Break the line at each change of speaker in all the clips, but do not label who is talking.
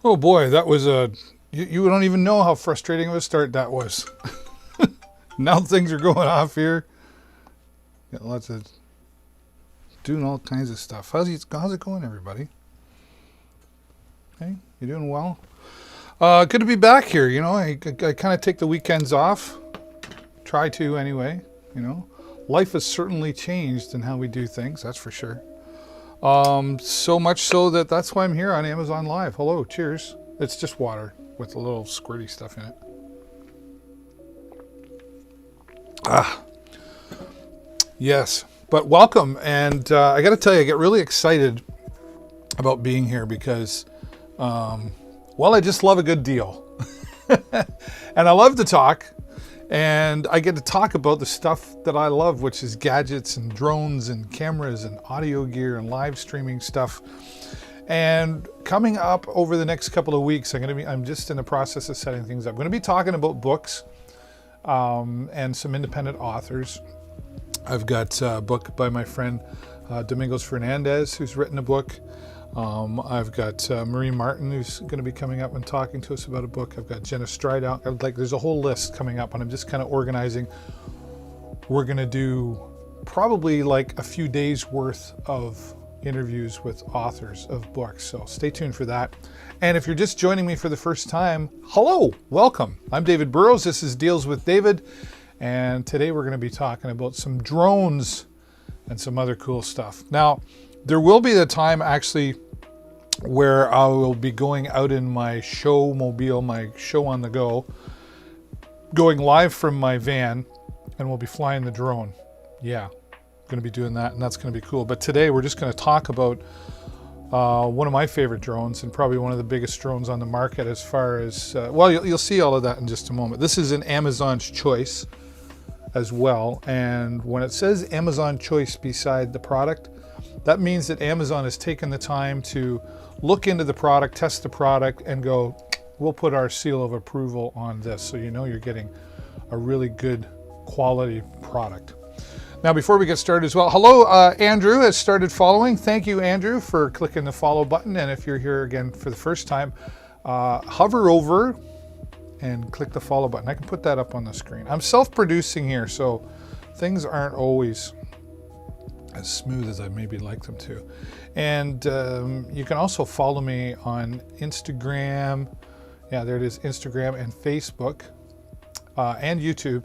Oh boy, that was you don't even know how frustrating of a start that was. Now things are going off here. Got lots of doing all kinds of stuff. How's it going, everybody? Hey, you doing well? Good to be back here. I kind of take the weekends off. Try to anyway. Life has certainly changed in how we do things. That's for sure. So much so that's why I'm here on Amazon Live. Hello, cheers. It's just water with a little squirty stuff in it. Yes, but welcome. And I got to tell you, I get really excited about being here because, I just love a good deal. And I love to talk. And I get to talk about the stuff that I love, which is gadgets and drones and cameras and audio gear and live streaming stuff. And coming up over the next couple of weeks, I'm just in the process of setting things up. I'm going to be talking about books and some independent authors. I've got a book by my friend Domingos Fernandez, who's written a book. I've got Marie Martin, who's going to be coming up and talking to us about a book. I've got Jenna Stride out. There's a whole list coming up, and I'm just kind of organizing. We're going to do probably like a few days worth of interviews with authors of books. So stay tuned for that. And if you're just joining me for the first time, hello, welcome. I'm David Burrows. This is Deals with David. And today we're going to be talking about some drones and some other cool stuff. Now, there will be the time actually where I will be going out in my show mobile, my show on the go, going live from my van, and we'll be flying the drone. Yeah, going to be doing that, and that's going to be cool. But today we're just going to talk about one of my favorite drones, and probably one of the biggest drones on the market as far as, you'll see all of that in just a moment. This is an Amazon's Choice as well, and when it says Amazon Choice beside the product, that means that Amazon has taken the time to look into the product, test the product, and go, we'll put our seal of approval on this. So you're getting a really good quality product. Now, before we get started as well, hello, Andrew has started following. Thank you, Andrew, for clicking the follow button. And if you're here again for the first time, hover over and click the follow button. I can put that up on the screen. I'm self-producing here, so things aren't always as smooth as I maybe like them to. And you can also follow me on Instagram. Yeah, there it is, Instagram and Facebook and YouTube,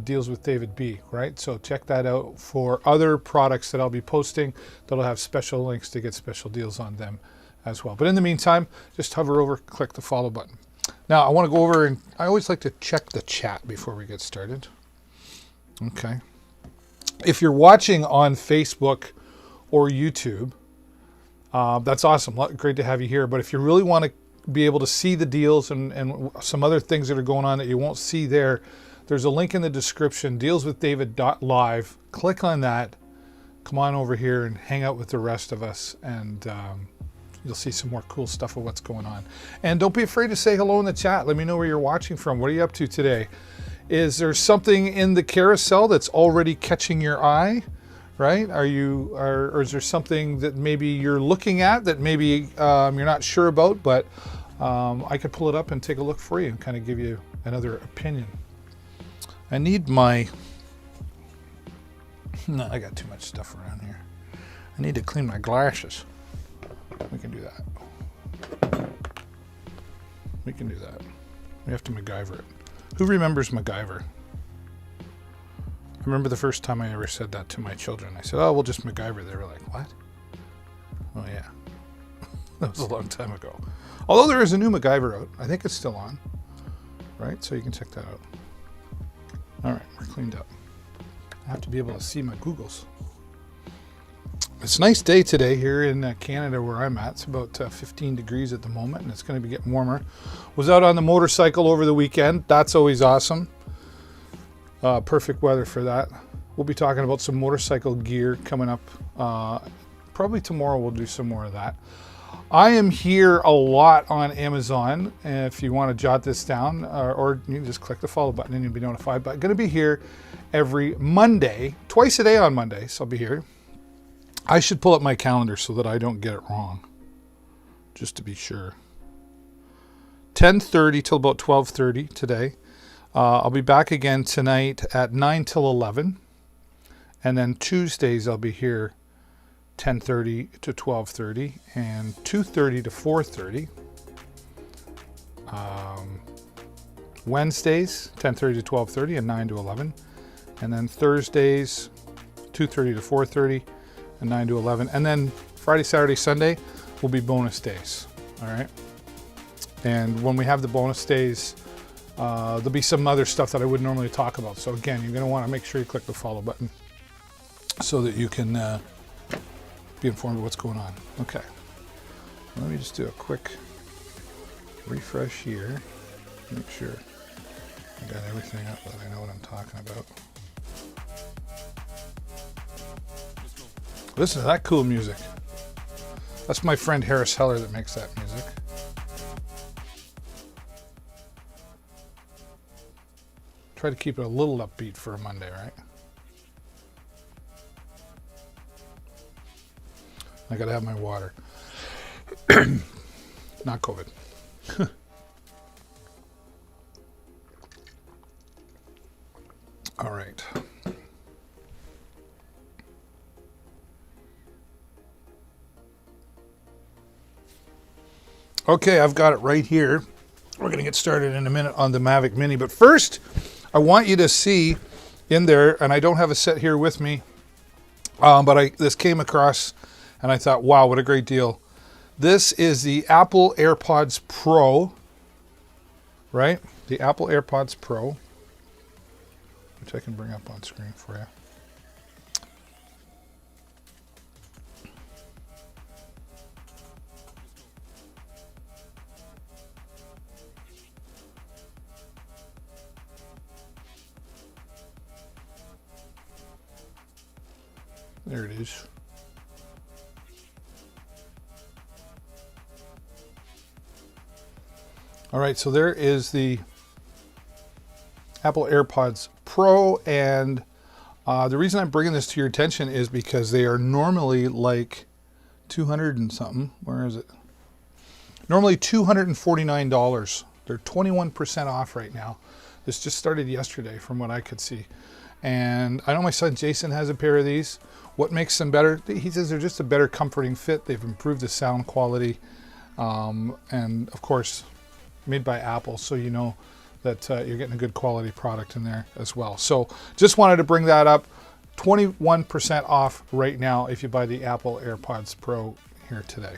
Deals with David B, right? So check that out for other products that I'll be posting that'll have special links to get special deals on them as well. But in the meantime, just hover over, click the follow button. Now, I want to go over, and I always like to check the chat before we get started. Okay. If you're watching on Facebook or YouTube, that's awesome. Great to have you here. But if you really want to be able to see the deals and some other things that are going on that you won't see there, there's a link in the description, dealswithdavid.live. Click on that. Come on over here and hang out with the rest of us, and you'll see some more cool stuff of what's going on. And don't be afraid to say hello in the chat. Let me know where you're watching from. What are you up to today? Is there something in the carousel that's already catching your eye, right? Or is there something that maybe you're looking at that maybe you're not sure about, but I could pull it up and take a look for you and kind of give you another opinion. I need my, no, I got too much stuff around here. I need to clean my glasses. We can do that. We can do that. We have to MacGyver it. Who remembers MacGyver? I remember the first time I ever said that to my children. I said, oh, we'll just MacGyver. They were like, what? Oh, yeah. That was a long time ago. Although there is a new MacGyver out. I think it's still on. Right? So you can check that out. All right, we're cleaned up. I have to be able to see my Googles. It's a nice day today here in Canada where I'm at. It's about 15 degrees at the moment, and it's going to be getting warmer. Was out on the motorcycle over the weekend. That's always awesome. Perfect weather for that. We'll be talking about some motorcycle gear coming up. Probably tomorrow we'll do some more of that. I am here a lot on Amazon. And if you want to jot this down, or you can just click the follow button and you'll be notified. But I'm going to be here every Monday, twice a day on Mondays. I'll be here. I should pull up my calendar so that I don't get it wrong, just to be sure. 10:30 till about 12:30 today. I'll be back again tonight at 9 till 11. And then Tuesdays I'll be here 10:30 to 12:30 and 2:30 to 4:30. Wednesdays 10:30 to 12:30 and 9 to 11. And then Thursdays 2:30 to 4:30 and 9 to 11. And then Friday, Saturday, Sunday will be bonus days. All right. And when we have the bonus days, there'll be some other stuff that I wouldn't normally talk about. So again, you're going to want to make sure you click the follow button so that you can be informed of what's going on. Okay. Let me just do a quick refresh here. Make sure I got everything up that I know what I'm talking about. Listen to that cool music. That's my friend Harris Heller that makes that music. Try to keep it a little upbeat for a Monday, right? I gotta have my water. Not COVID. All right. Okay, I've got it right here. We're going to get started in a minute on the Mavic Mini. But first, I want you to see in there, and I don't have a set here with me, but this came across, and I thought, wow, what a great deal. This is the Apple AirPods Pro, right? The Apple AirPods Pro, which I can bring up on screen for you. There it is. All right, so there is the Apple AirPods Pro, and the reason I'm bringing this to your attention is because they are normally like 200 and something. Where is it? Normally $249. They're 21% off right now. This just started yesterday from what I could see. And I know my son Jason has a pair of these. What makes them better? He says they're just a better comforting fit. They've improved the sound quality. And of course, made by Apple. So you know that you're getting a good quality product in there as well. So just wanted to bring that up. 21% off right now if you buy the Apple AirPods Pro here today.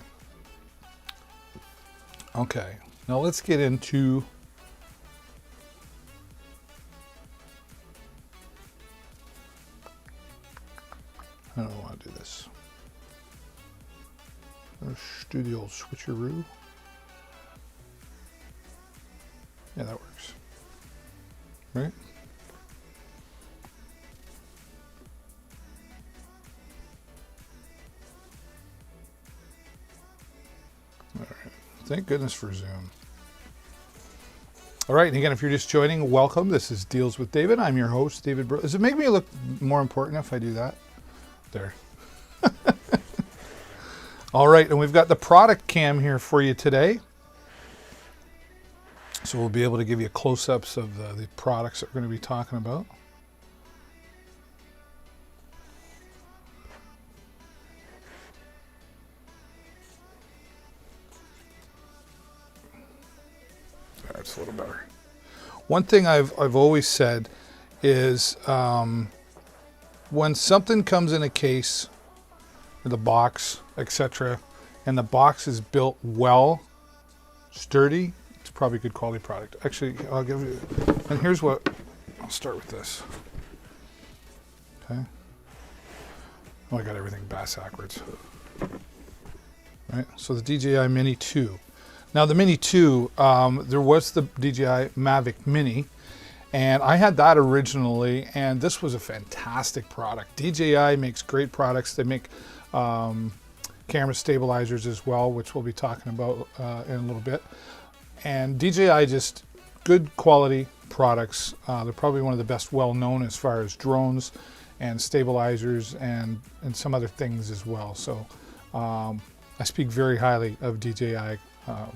Okay, now let's get into I don't want to do this. Let's do the old switcheroo. Yeah, that works. Right? All right. Thank goodness for Zoom. All right, and again, if you're just joining, welcome. This is Deals with David. I'm your host, David Bro. Does it make me look more important if I do that? There. All right, and we've got the product cam here for you today. So we'll be able to give you close-ups of the products that we're going to be talking about. That's a little better. One thing I've always said is when something comes in a case, the box, etc., and the box is built well, sturdy, it's probably a good quality product. Actually, I'll give you, and here's what, I'll start with this. Okay. Oh, I got everything backwards. Right, so the DJI Mini 2. Now the Mini 2, there was the DJI Mavic Mini, and I had that originally, and this was a fantastic product. DJI makes great products. They make camera stabilizers as well, which we'll be talking about in a little bit. And DJI, just good quality products. They're probably one of the best well-known as far as drones and stabilizers and some other things as well. So I speak very highly of DJI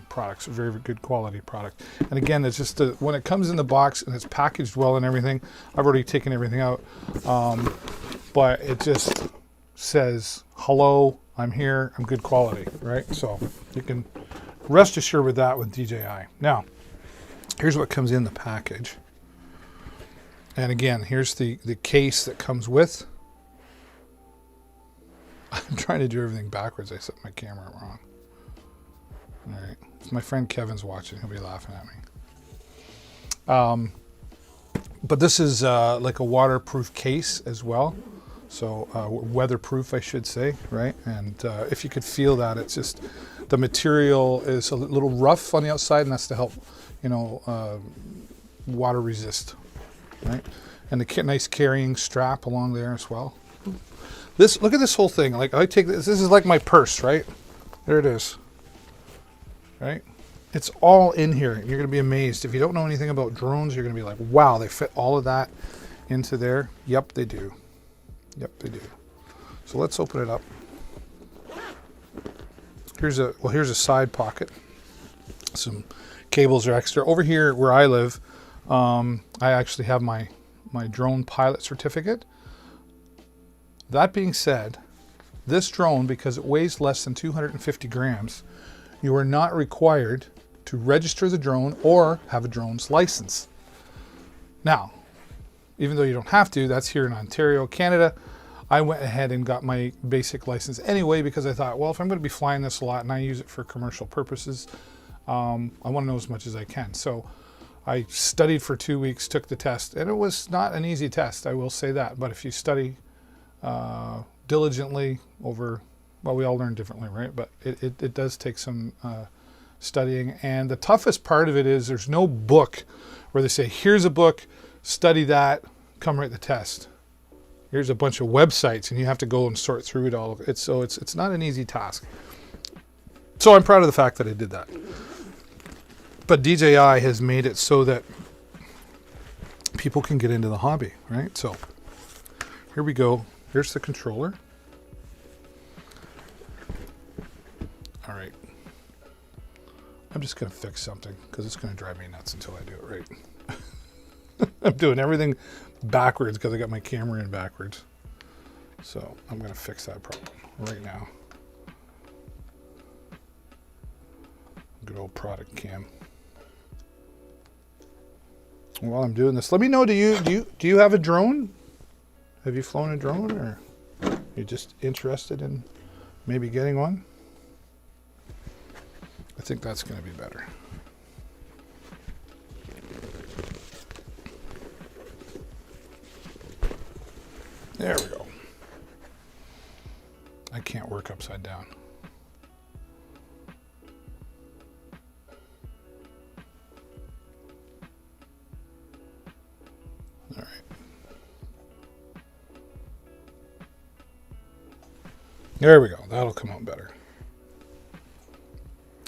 products, very, very good quality product. And again, it's just when it comes in the box and it's packaged well and everything, I've already taken everything out, but it just says, hello, I'm here, I'm good quality, right? So you can rest assured with that with DJI. Now, here's what comes in the package. And again, here's the case that comes with. I'm trying to do everything backwards. I set my camera wrong. All right. If my friend Kevin's watching, he'll be laughing at me. But this is like a waterproof case as well. So weatherproof, I should say, right? And if you could feel that, it's just the material is a little rough on the outside, and that's to help, water resist, right? And the nice carrying strap along there as well. Look at this whole thing. Like I take this. This is like my purse, right? There it is. Right? It's all in here. You're going to be amazed. If you don't know anything about drones, you're going to be like, wow, they fit all of that into there. Yep, they do. Yep, they do. So let's open it up. Here's a side pocket. Some cables are extra. Over here where I live, I actually have my drone pilot certificate. That being said, this drone, because it weighs less than 250 grams, you are not required to register the drone or have a drone's license. Now, even though you don't have to, that's here in Ontario, Canada. I went ahead and got my basic license anyway because I thought, well, if I'm going to be flying this a lot and I use it for commercial purposes, I want to know as much as I can. So I studied for 2 weeks, took the test, and it was not an easy test, I will say that. But if you study diligently over, well, we all learn differently, right? But it does take some studying. And the toughest part of it is there's no book where they say, here's a book, study that, come write the test. Here's a bunch of websites, and you have to go and sort through it all. So it's not an easy task. So I'm proud of the fact that I did that. But DJI has made it so that people can get into the hobby, right? So here we go. Here's the controller. All right. I'm just going to fix something because it's going to drive me nuts until I do it right. I'm doing everything backwards because I got my camera in backwards. So I'm going to fix that problem right now. Good old product cam. While I'm doing this, let me know, do you have a drone? Have you flown a drone, or are you just interested in maybe getting one? I think that's going to be better. There we go. I can't work upside down. All right. There we go. That'll come out better.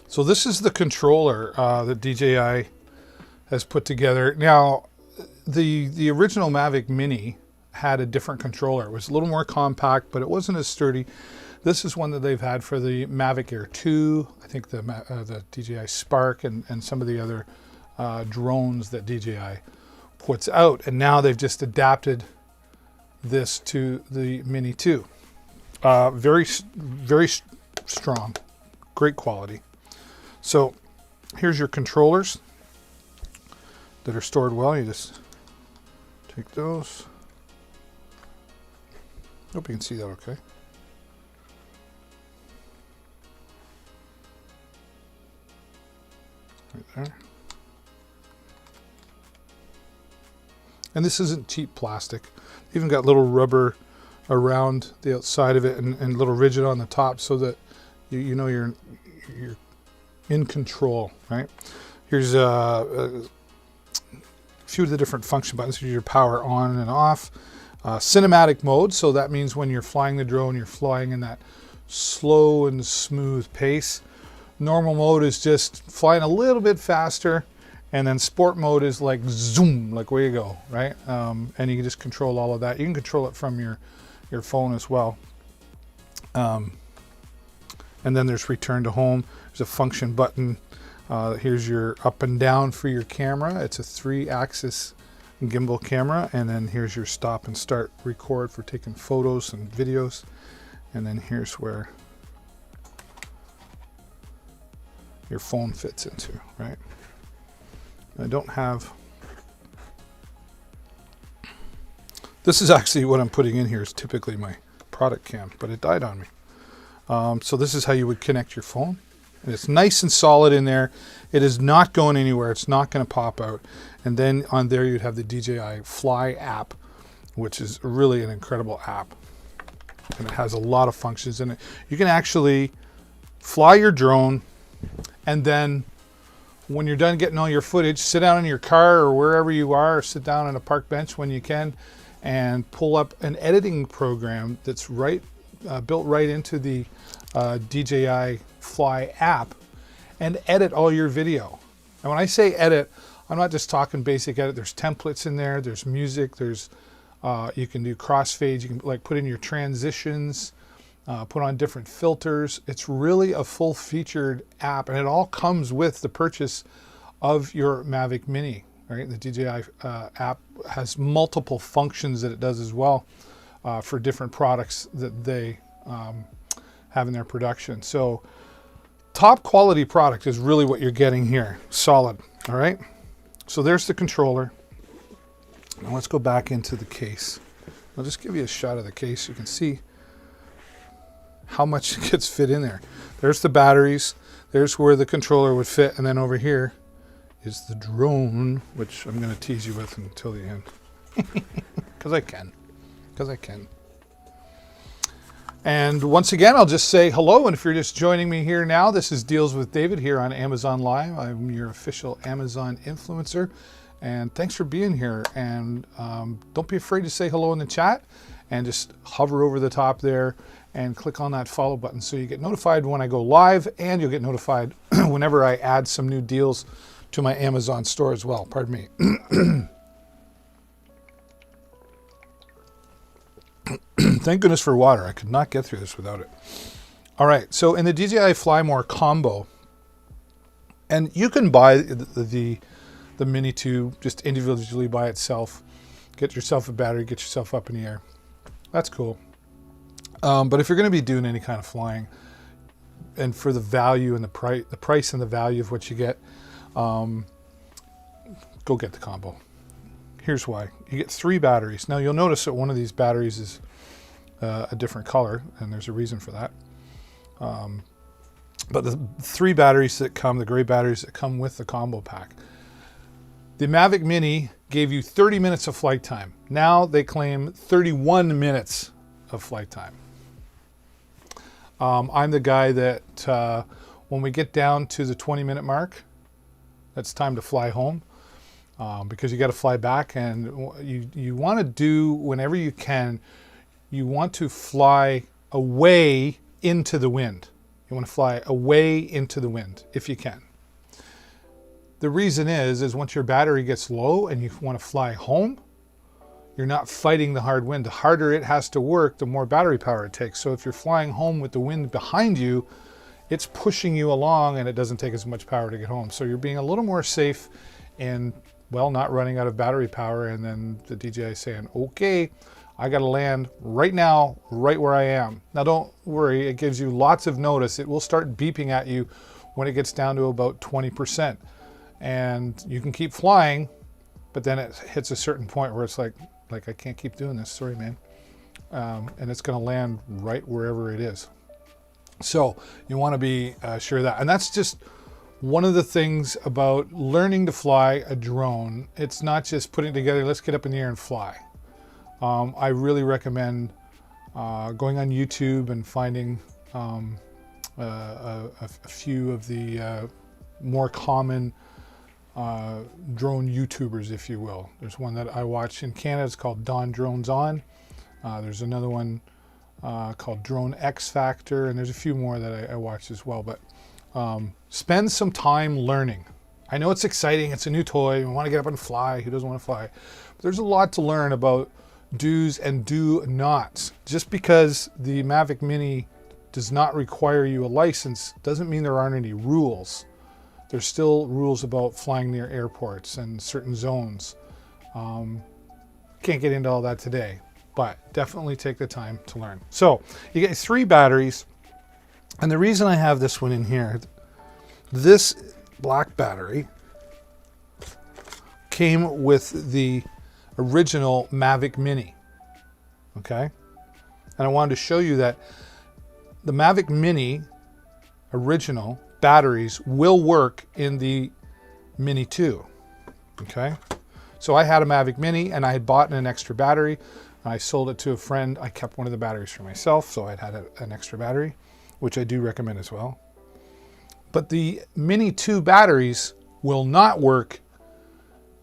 So this is the controller that DJI has put together. Now, the original Mavic Mini had a different controller. It was a little more compact, but it wasn't as sturdy. This is one that they've had for the Mavic Air 2, I think the DJI Spark, and some of the other drones that DJI puts out. And now they've just adapted this to the Mini 2. Very, very strong, great quality. So here's your controllers that are stored well. You just take those. Hope you can see that okay. Right there. And this isn't cheap plastic. Even got little rubber around the outside of it and a little rigid on the top so that you know you're in control, right? Here's a few of the different function buttons. Here's your power on and off. Cinematic mode, so that means when you're flying the drone, you're flying in that slow and smooth pace. Normal mode is just flying a little bit faster, and then sport mode is like zoom, like where you go, right? And you can just control all of that. You can control it from your phone as well. And And then there's return to home. There's a function button. Here's your up and down for your camera. It's a 3-axis gimbal camera. And then here's your stop and start record for taking photos and videos. And then here's where your phone fits into, right? I don't have... This is actually what I'm putting in here is typically my product cam, but it died on me. So this is how you would connect your phone. And it's nice and solid in there. It is not going anywhere. It's not going to pop out. And then on there you'd have the DJI Fly app, which is really an incredible app. And it has a lot of functions in it. You can actually fly your drone, and then when you're done getting all your footage, sit down in your car or wherever you are, or sit down on a park bench when you can, and pull up an editing program that's built right into the DJI Fly app, and edit all your video. And when I say edit, I'm not just talking basic edit. There's templates in there. There's music. There's you can do crossfades. You can like put in your transitions, put on different filters. It's really a full-featured app, and it all comes with the purchase of your Mavic Mini. Right, the DJI app has multiple functions that it does as well for different products that they have in their production. So top quality product is really what you're getting here. Solid. All right. So there's the controller. Now let's go back into the case. I'll just give you a shot of the case so you can see how much gets fit in there. There's the batteries. There's where the controller would fit. And then over here is the drone, which I'm going to tease you with until the end. Because I can. And once again, I'll just say hello. And if you're just joining me here now, this is Deals with David here on Amazon Live. I'm your official Amazon influencer. And thanks for being here. And don't be afraid to say hello in the chat. And just hover over the top there and click on that follow button so you get notified when I go live. And you'll get notified whenever I add some new deals to my Amazon store as well. Pardon me. Thank goodness for water. I could not get through this without it. All right, so in the DJI Fly More combo, and you can buy the Mini 2 just individually by itself. Get yourself a battery, get yourself up in the air. That's cool. But if you're going to be doing any kind of flying, and for the value and the price and the value of what you get, go get the combo. Here's why. You get 3 batteries. Now you'll notice that one of these batteries is a different color, and there's a reason for that. But the 3 batteries that come, the gray batteries that come with the combo pack. The Mavic Mini gave you 30 minutes of flight time. Now they claim 31 minutes of flight time. I'm the guy that when we get down to the 20-minute mark, it's time to fly home. Because you got to fly back, and you want to do, whenever you can, you want to fly away into the wind. You want to fly away into the wind if you can. The reason is once your battery gets low and you want to fly home, you're not fighting the hard wind. The harder it has to work, the more battery power it takes. So if you're flying home with the wind behind you, it's pushing you along and it doesn't take as much power to get home. So you're being a little more safe in, well, not running out of battery power, and then the DJI saying, okay, I got to land right now, right where I am. Now don't worry, it gives you lots of notice. It will start beeping at you when it gets down to about 20%. And you can keep flying, but then it hits a certain point where it's like I can't keep doing this, sorry man. And it's gonna land right wherever it is. So you wanna be sure of that. And that's just one of the things about learning to fly a drone. It's not just putting it together, let's get up in the air and fly. I really recommend going on YouTube and finding a few of the more common drone YouTubers, if you will. There's one that I watch in Canada, it's called Don Drones On. There's another one called Drone X Factor, and there's a few more that I watch as well. But spend some time learning. I know it's exciting, it's a new toy, we want to get up and fly, who doesn't want to fly? But there's a lot to learn about do's and do nots. Just because the Mavic Mini does not require you a license doesn't mean there aren't any rules. There's still rules about flying near airports and certain zones. Can't get into all that today, but definitely take the time to learn. So you get 3 batteries, and the reason I have this one in here, this black battery came with the original Mavic Mini, okay? And I wanted to show you that the Mavic Mini original batteries will work in the Mini 2, okay? So I had a Mavic Mini and I had bought an extra battery. I sold it to a friend. I kept one of the batteries for myself, so I'd had an extra battery, which I do recommend as well. But the Mini 2 batteries will not work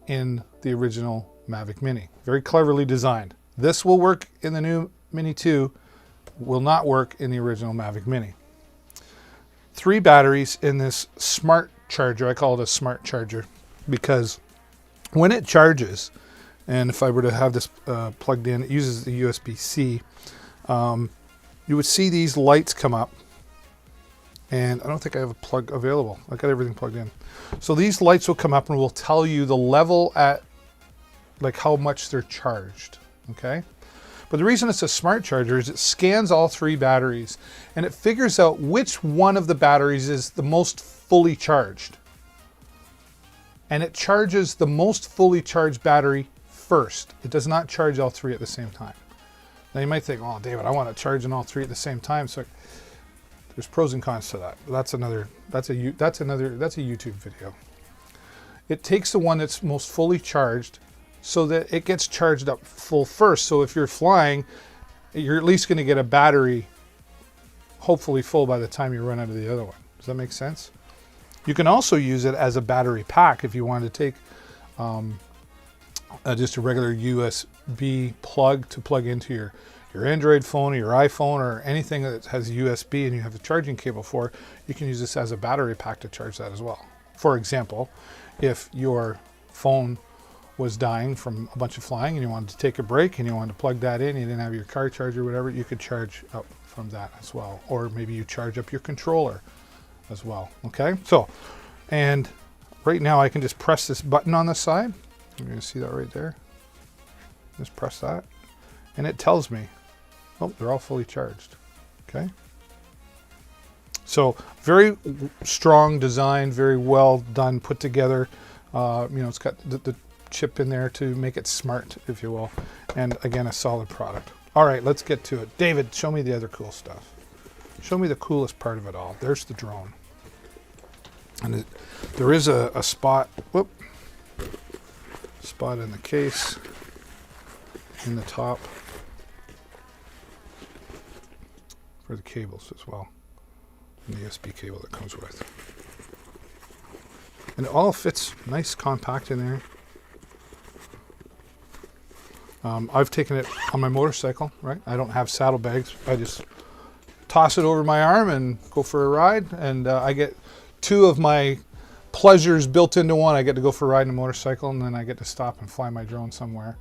in the original Mavic Mini. Very cleverly designed. This will work in the new Mini 2, will not work in the original Mavic Mini. 3 batteries in this smart charger. I call it a smart charger because when it charges, and if I were to have this plugged in, it uses the USB-C, you would see these lights come up. And I don't think I have a plug available. I got everything plugged in. So these lights will come up and will tell you the level at, like, how much they're charged, okay? But the reason it's a smart charger is it scans all 3 batteries and it figures out which one of the batteries is the most fully charged. And it charges the most fully charged battery first. It does not charge all 3 at the same time. Now you might think, oh, David, I want to charge in all 3 at the same time. So there's pros and cons to that. That's a YouTube video. It takes the one that's most fully charged so that it gets charged up full first. So if you're flying, you're at least going to get a battery hopefully full by the time you run out of the other one. Does that make sense? You can also use it as a battery pack if you want to take just a regular USB plug to plug into your Android phone or your iPhone or anything that has USB and you have a charging cable for. You can use this as a battery pack to charge that as well. For example, if your phone was dying from a bunch of flying and you wanted to take a break and you wanted to plug that in, you didn't have your car charger or whatever, you could charge up from that as well. Or maybe you charge up your controller as well, okay? So, and right now I can just press this button on the side. You're gonna see that right there. Just press that and it tells me, oh, they're all fully charged, okay? So very strong design, very well done, put together. It's got the chip in there to make it smart, if you will. And again, a solid product. All right, let's get to it. David, show me the other cool stuff. Show me the coolest part of it all. There's the drone. And there is a spot in the case, in the top, for the cables as well. And the USB cable that comes with. And it all fits nice, compact in there. I've taken it on my motorcycle, right? I don't have saddlebags. I just toss it over my arm and go for a ride. And I get 2 of my pleasures built into one. I get to go for a ride in a motorcycle, and then I get to stop and fly my drone somewhere.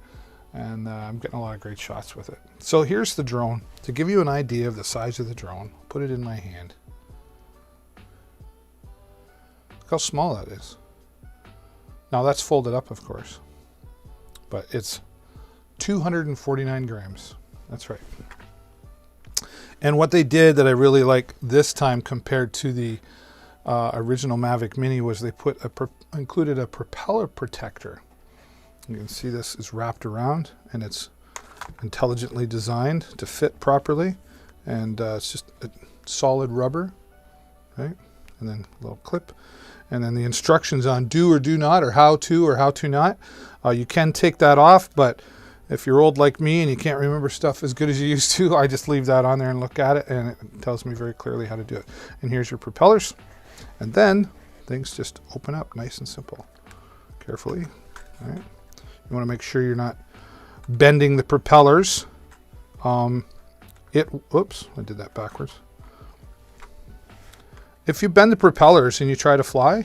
And I'm getting a lot of great shots with it. So here's the drone. To give you an idea of the size of the drone, put it in my hand. Look how small that is. Now that's folded up, of course, but it's 249 grams. That's right. And what they did that I really like this time compared to the original Mavic Mini was they included a propeller protector. You can see this is wrapped around and it's intelligently designed to fit properly, and it's just a solid rubber, right? And then a little clip, and then the instructions on do or do not, or how to not. You can take that off, but if you're old like me and you can't remember stuff as good as you used to, I just leave that on there and look at it, and it tells me very clearly how to do it. And here's your propellers, and then things just open up nice and simple, carefully. All right. You want to make sure you're not bending the propellers. Whoops, I did that backwards. If you bend the propellers and you try to fly,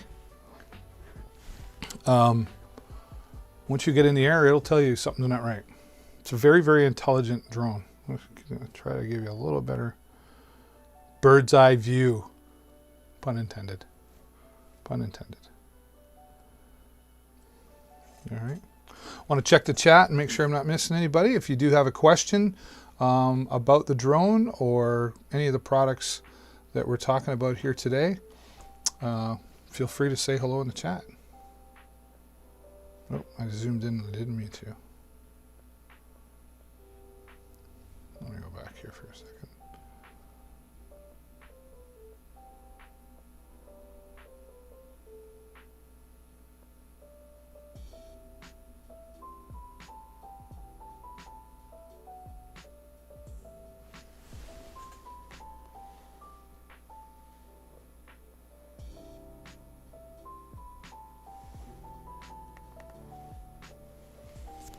once you get in the air, it'll tell you something's not right. It's a very, very intelligent drone. I'm going to try to give you a little better bird's eye view. Pun intended. Pun intended. All right. Want to check the chat and make sure I'm not missing anybody. If you do have a question about the drone or any of the products that we're talking about here today, feel free to say hello in the chat. Oh, I zoomed in and I didn't mean to. Let me go back here for a second.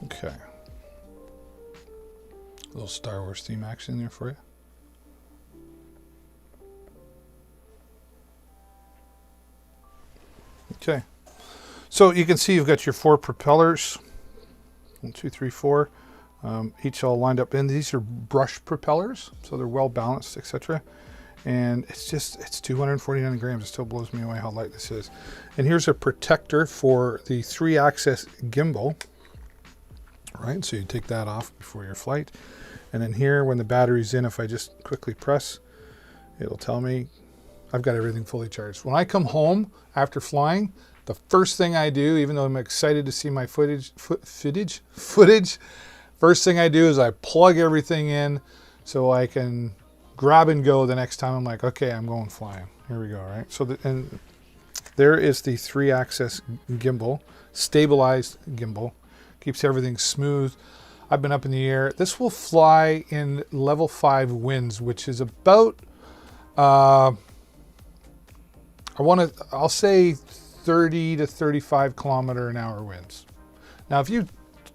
Okay. A little Star Wars theme action there for you. Okay. So you can see you've got your 4 propellers. 1, 2, 3, 4. Each all lined up in. These are brush propellers, so they're well balanced, etc. And it's 249 grams. It still blows me away how light this is. And here's a protector for the 3-axis gimbal. Right, so you take that off before your flight. And then here, when the battery's in, if I just quickly press, it'll tell me I've got everything fully charged. When I come home after flying, the first thing I do, even though I'm excited to see my footage, first thing I do is I plug everything in so I can grab and go the next time. I'm like, okay, I'm going flying. Here we go, right? So and there is the 3-axis gimbal, stabilized gimbal. Keeps everything smooth. I've been up in the air. This will fly in level 5 winds, which is about, I'll say 30 to 35 kilometer an hour winds. Now, if you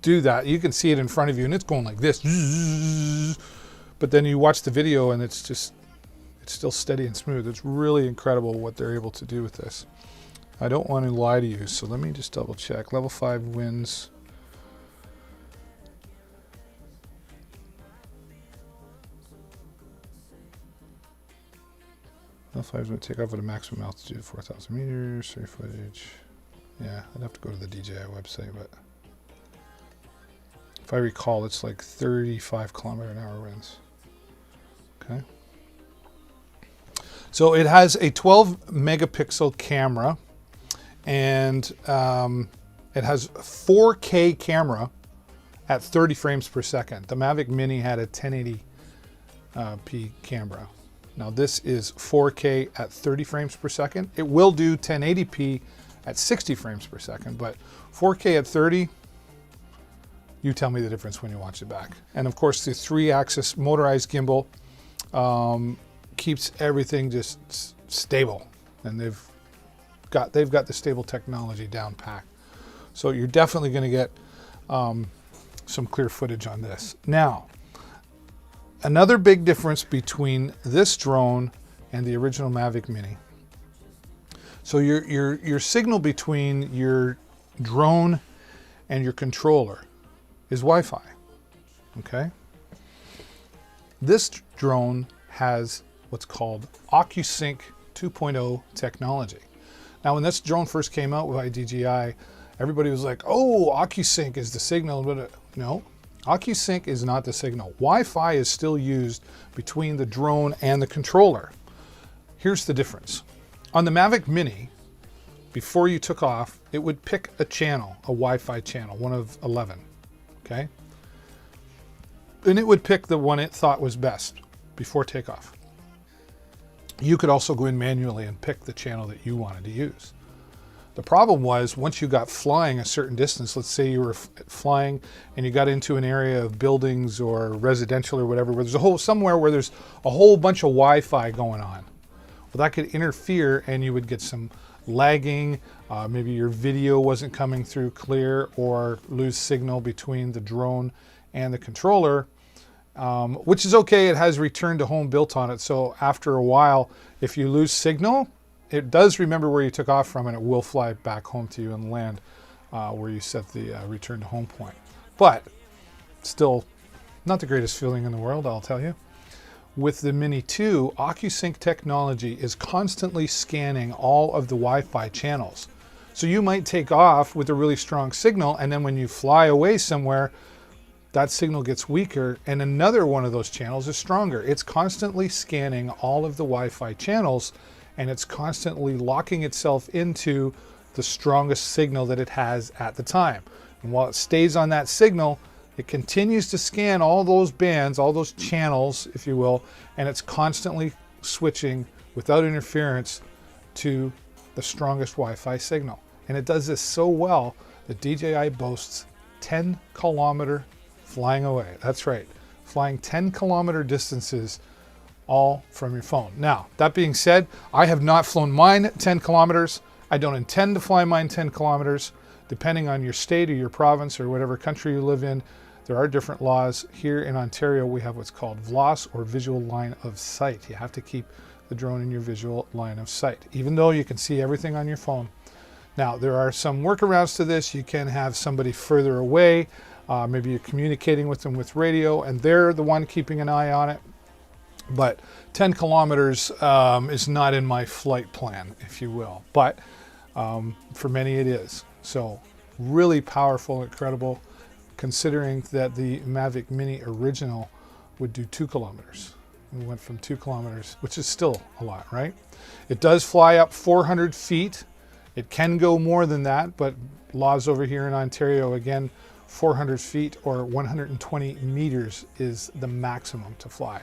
do that, you can see it in front of you and it's going like this. But then you watch the video and it's still steady and smooth. It's really incredible what they're able to do with this. I don't want to lie to you, so let me just double check. Level 5 winds. Level 5 is going to take off at a maximum altitude of 4,000 meters, free footage. Yeah, I'd have to go to the DJI website, but if I recall, it's like 35 kilometer an hour winds. Okay. So it has a 12 megapixel camera, and it has 4K camera at 30 frames per second. The Mavic Mini had a 1080p camera. Now this is 4K at 30 frames per second. It will do 1080p at 60 frames per second, but 4K at 30, you tell me the difference when you watch it back. And of course the 3-axis motorized gimbal keeps everything just stable, and they've got the stable technology down pat. So you're definitely going to get some clear footage on this. Now, another big difference between this drone and the original Mavic Mini. So your signal between your drone and your controller is Wi-Fi. Okay. This drone has what's called OcuSync 2.0 technology. Now, when this drone first came out by DJI, everybody was like, "Oh, OcuSync is the signal." But no. OcuSync is not the signal. Wi-Fi is still used between the drone and the controller. Here's the difference. On the Mavic Mini, before you took off, it would pick a channel, a Wi-Fi channel, one of 11, okay? And it would pick the one it thought was best before takeoff. You could also go in manually and pick the channel that you wanted to use. The problem was, once you got flying a certain distance, let's say you were flying and you got into an area of buildings or residential or whatever, where there's somewhere where there's a whole bunch of Wi-Fi going on. Well, that could interfere and you would get some lagging, maybe your video wasn't coming through clear, or lose signal between the drone and the controller, which is okay. It has return to home built on it. So after a while, if you lose signal, it does remember where you took off from, and it will fly back home to you and land where you set the return to home point. But still not the greatest feeling in the world, I'll tell you. with the Mini 2, OcuSync technology is constantly scanning all of the Wi-Fi channels. So you might take off with a really strong signal, and then when you fly away somewhere, that signal gets weaker and another one of those channels is stronger. It's constantly scanning all of the Wi-Fi channels, and it's constantly locking itself into the strongest signal that it has at the time. And while it stays on that signal, it continues to scan all those bands, all those channels, if you will, and it's constantly switching without interference to the strongest Wi-Fi signal. And it does this so well that DJI boasts 10-kilometer flying away. That's right, flying 10-kilometer distances all from your phone. Now, that being said, I have not flown mine 10 kilometers. I don't intend to fly mine 10 kilometers. Depending on your state or your province or whatever country you live in, there are different laws. Here in Ontario, we have what's called VLOS, or visual line of sight. You have to keep the drone in your visual line of sight, even though you can see everything on your phone. Now, there are some workarounds to this. You can have somebody further away. Maybe you're communicating with them with radio, and they're the one keeping an eye on it. But 10 kilometers is not in my flight plan, if you will. But for many it is. So really powerful, incredible, considering that the Mavic Mini original would do 2 kilometers. We went from 2 kilometers, which is still a lot, right? It does fly up 400 feet. It can go more than that, but laws over here in Ontario, again, 400 feet or 120 meters is the maximum to fly.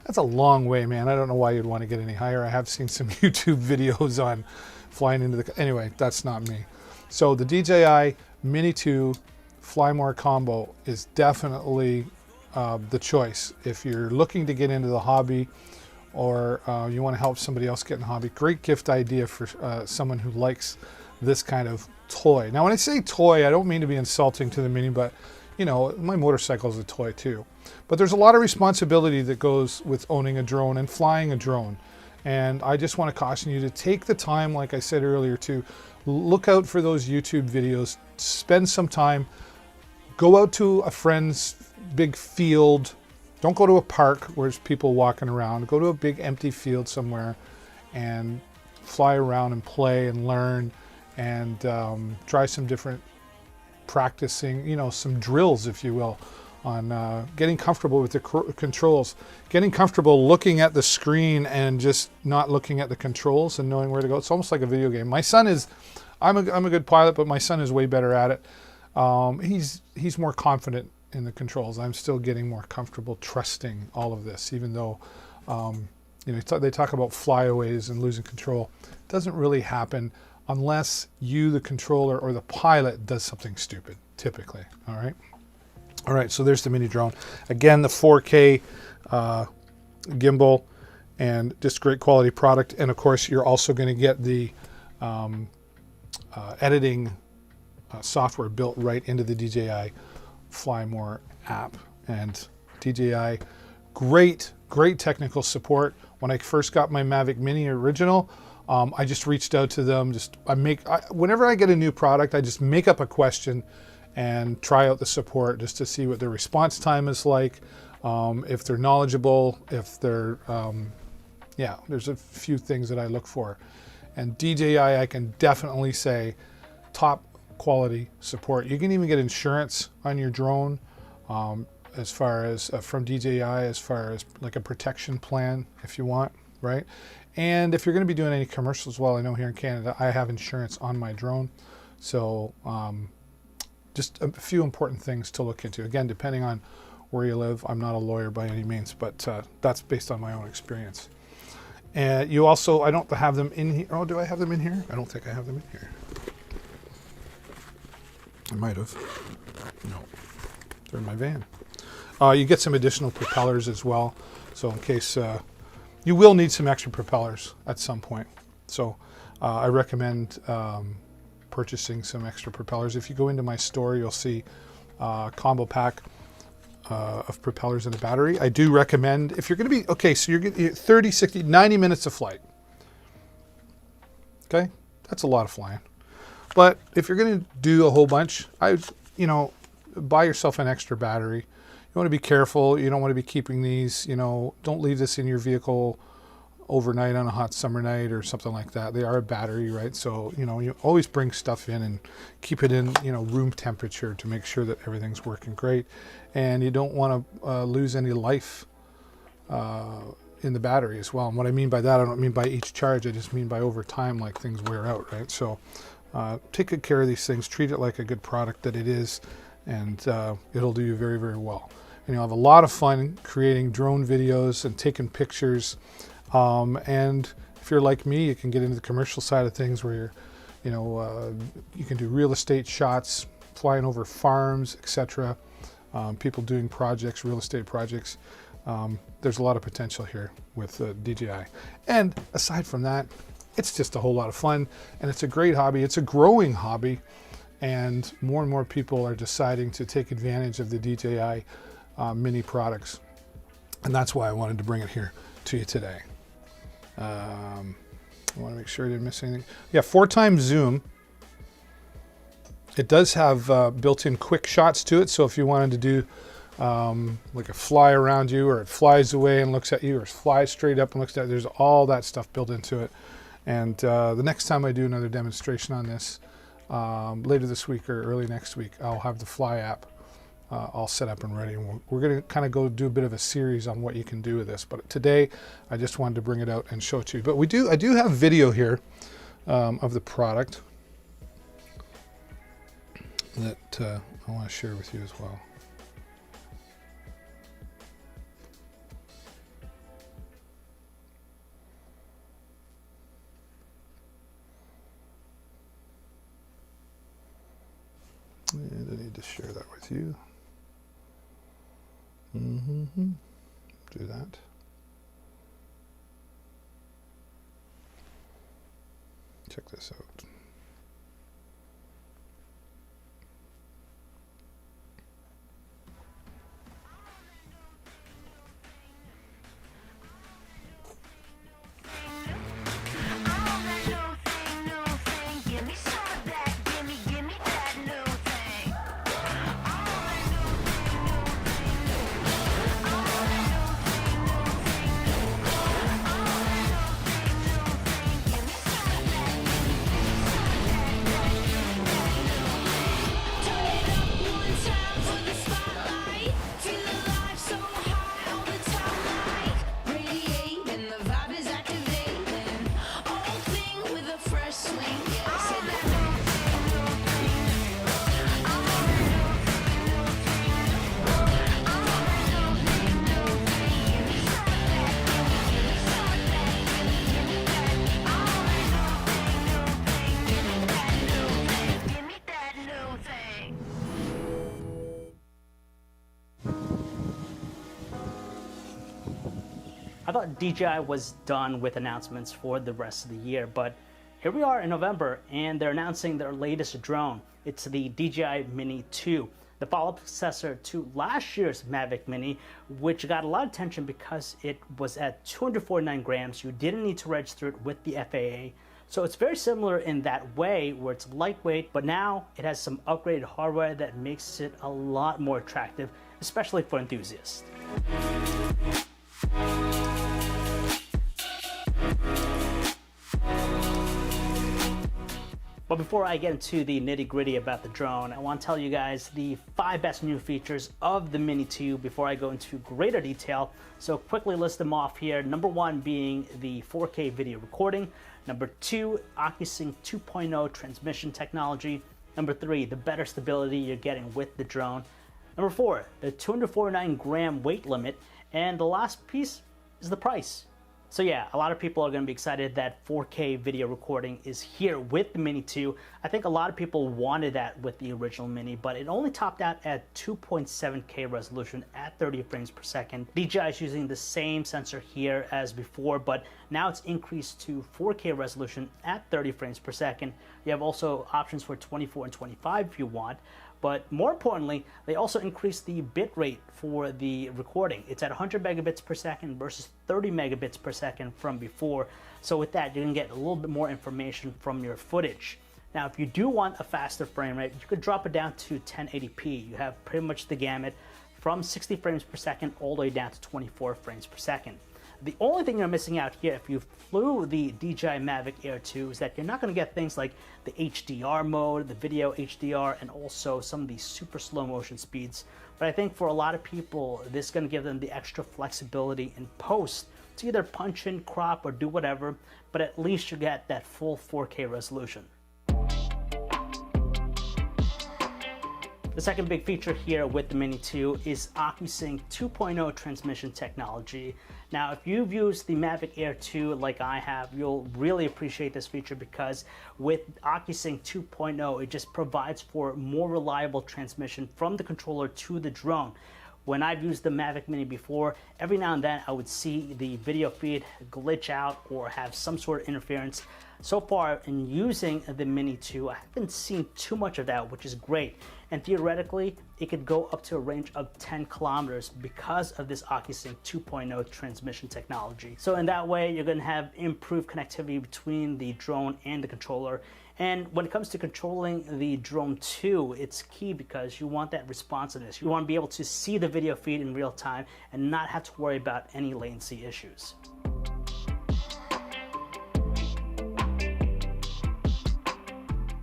That's a long way, man. I don't know why you'd want to get any higher. I have seen some YouTube videos on flying into the... Anyway, that's not me. So the DJI Mini 2 Fly More Combo is definitely the choice if you're looking to get into the hobby, or you want to help somebody else get in the hobby. Great gift idea for someone who likes this kind of toy. Now, when I say toy, I don't mean to be insulting to the Mini, but you know, my motorcycle is a toy too. But there's a lot of responsibility that goes with owning a drone and flying a drone. And I just want to caution you to take the time, like I said earlier, to look out for those YouTube videos, spend some time, go out to a friend's big field. Don't go to a park where there's people walking around. Go to a big empty field somewhere and fly around and play and learn, and try some different practicing, you know, some drills, if you will, on getting comfortable with the controls, getting comfortable looking at the screen and just not looking at the controls and knowing where to go. It's almost like a video game. My son is, I'm a good pilot, but my son is way better at it. He's more confident in the controls. I'm still getting more comfortable trusting all of this, even though, you know, they talk about flyaways and losing control. It doesn't really happen unless you, the controller, or the pilot does something stupid, typically, all right? All right, so there's the mini drone. Again, the 4K gimbal, and just great quality product. And of course, you're also going to get the editing software built right into the DJI Fly More app. And DJI, great technical support. When I first got my Mavic Mini original, I just reached out to them. Whenever I get a new product, I just make up a question and try out the support just to see what their response time is like, if they're knowledgeable, if they're, yeah, there's a few things that I look for. And DJI, I can definitely say, top quality support. You can even get insurance on your drone, as far as from DJI, as far as like a protection plan if you want, right? And if you're going to be doing any commercials, well, I know here in Canada, I have insurance on my drone. So just a few important things to look into. Again, depending on where you live, I'm not a lawyer by any means, but that's based on my own experience. And you also, I don't have them in here. Oh, do I have them in here? I don't think I have them in here. I might have. No, they're in my van. You get some additional propellers as well. So in case, you will need some extra propellers at some point. So I recommend purchasing some extra propellers. If you go into my store, you'll see a combo pack of propellers and a battery. I do recommend, if you're going to be, okay, so you're getting 30, 60, 90 minutes of flight. Okay, that's a lot of flying. But if you're going to do a whole bunch, you know, buy yourself an extra battery. want to be careful. You don't want to be keeping these, don't leave this in your vehicle overnight on a hot summer night or something like that. They are a battery, right? So, you always bring stuff in and keep it in, room temperature to make sure that everything's working great. And you don't want to lose any life in the battery as well. And what I mean by that, I don't mean by each charge, I just mean by over time, like things wear out, right? So take good care of these things, treat it like a good product that it is, and it'll do you very, very well. And you'll have a lot of fun creating drone videos and taking pictures. And if you're like me, you can get into the commercial side of things where you can do real estate shots, flying over farms, etc. People doing projects, real estate projects. There's a lot of potential here with DJI. And aside from that, it's just a whole lot of fun, and it's a great hobby. It's a growing hobby, and more people are deciding to take advantage of the DJI Mini products. And that's why I wanted to bring it here to you today. I want to make sure I didn't miss anything. Yeah, 4x zoom. It does have built-in quick shots to it, so if you wanted to do like a fly around you, or it flies away and looks at you, or flies straight up and looks at you, there's all that stuff built into it. And the next time I do another demonstration on this, later this week or early next week, I'll have the Fly app all set up and ready. And we're going to kind of go do a bit of a series on what you can do with this. But today, I just wanted to bring it out and show it to you. But I do have video here of the product that I want to share with you as well. And I need to share that with you. Do that. Check this out.
I thought DJI was done with announcements for the rest of the year, but here we are in November and they're announcing their latest drone. It's the DJI Mini 2, the follow-up successor to last year's Mavic Mini, which got a lot of attention because it was at 249 grams. You didn't need to register it with the FAA. So it's very similar in that way, where it's lightweight, but now it has some upgraded hardware that makes it a lot more attractive, especially for enthusiasts. But before I get into the nitty-gritty about the drone, I want to tell you guys the 5 best new features of the Mini 2 before I go into greater detail. So quickly list them off here. Number 1 being the 4K video recording. Number 2, OcuSync 2.0 transmission technology. Number 3, the better stability you're getting with the drone. Number 4, the 249 gram weight limit. And the last piece is the price. So yeah, a lot of people are going to be excited that 4K video recording is here with the Mini 2. I think a lot of people wanted that with the original Mini, but it only topped out at 2.7K resolution at 30 frames per second. DJI is using the same sensor here as before, but now it's increased to 4K resolution at 30 frames per second. You have also options for 24 and 25 if you want. But more importantly, they also increased the bit rate for the recording. It's at 100 megabits per second versus 30 megabits per second from before. So with that, you can get a little bit more information from your footage. Now, if you do want a faster frame rate, you could drop it down to 1080p. You have pretty much the gamut from 60 frames per second all the way down to 24 frames per second. The only thing you're missing out here if you flew the DJI Mavic Air 2 is that you're not going to get things like the HDR mode, the video HDR, and also some of the super slow motion speeds. But I think for a lot of people, this is going to give them the extra flexibility in post to either punch in, crop, or do whatever, but at least you get that full 4K resolution. The second big feature here with the Mini 2 is OcuSync 2.0 transmission technology. Now, if you've used the Mavic Air 2 like I have, you'll really appreciate this feature because with OcuSync 2.0, it just provides for more reliable transmission from the controller to the drone. When I've used the Mavic Mini before, every now and then I would see the video feed glitch out or have some sort of interference. So far in using the Mini 2, I haven't seen too much of that, which is great. And theoretically, it could go up to a range of 10 kilometers because of this OcuSync 2.0 transmission technology. So in that way, you're gonna have improved connectivity between the drone and the controller. And when it comes to controlling the drone too, it's key because you want that responsiveness. You want to be able to see the video feed in real time and not have to worry about any latency issues.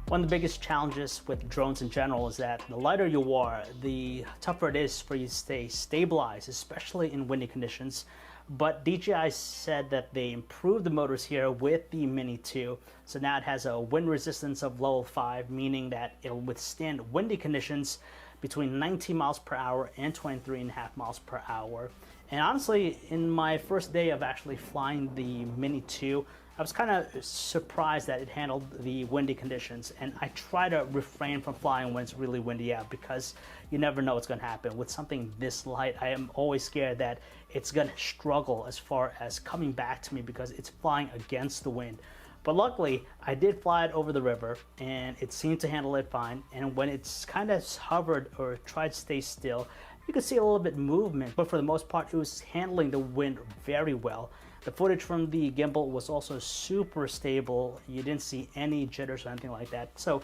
One of the biggest challenges with drones in general is that the lighter you are, the tougher it is for you to stay stabilized, especially in windy conditions. But DJI said that they improved the motors here with the Mini 2. So now it has a wind resistance of level 5, meaning that it'll withstand windy conditions between 19 miles per hour and 23.5 miles per hour. And honestly, in my first day of actually flying the Mini 2, I was kind of surprised that it handled the windy conditions, and I try to refrain from flying when it's really windy out because you never know what's going to happen. With something this light, I am always scared that it's going to struggle as far as coming back to me because it's flying against the wind. But luckily, I did fly it over the river, and it seemed to handle it fine. And when it's kind of hovered or tried to stay still, you can see a little bit movement, but for the most part, it was handling the wind very well. The footage from the gimbal was also super stable. You didn't see any jitters or anything like that. So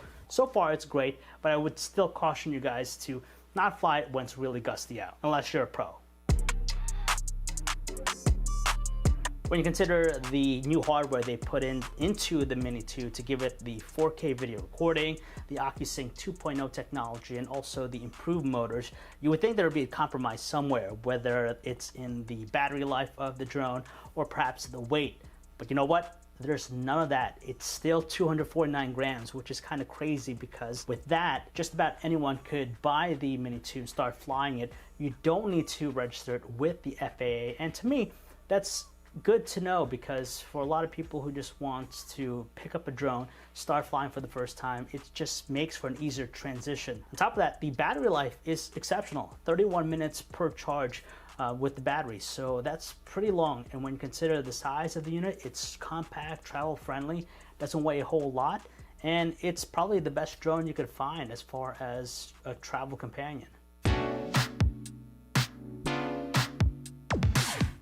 far it's great, but I would still caution you guys to not fly it when it's really gusty out, unless you're a pro. When you consider the new hardware they put into the Mini 2 to give it the 4K video recording, the OcuSync 2.0 technology, and also the improved motors, you would think there would be a compromise somewhere, whether it's in the battery life of the drone or perhaps the weight. But you know what? There's none of that. It's still 249 grams, which is kind of crazy because with that, just about anyone could buy the Mini 2 and start flying it. You don't need to register it with the FAA. And to me, that's good to know because for a lot of people who just want to pick up a drone, start flying for the first time, it just makes for an easier transition. On top of that, the battery life is exceptional, 31 minutes per charge with the battery, so that's pretty long. And when you consider the size of the unit, it's compact, travel friendly, doesn't weigh a whole lot, and it's probably the best drone you could find as far as a travel companion.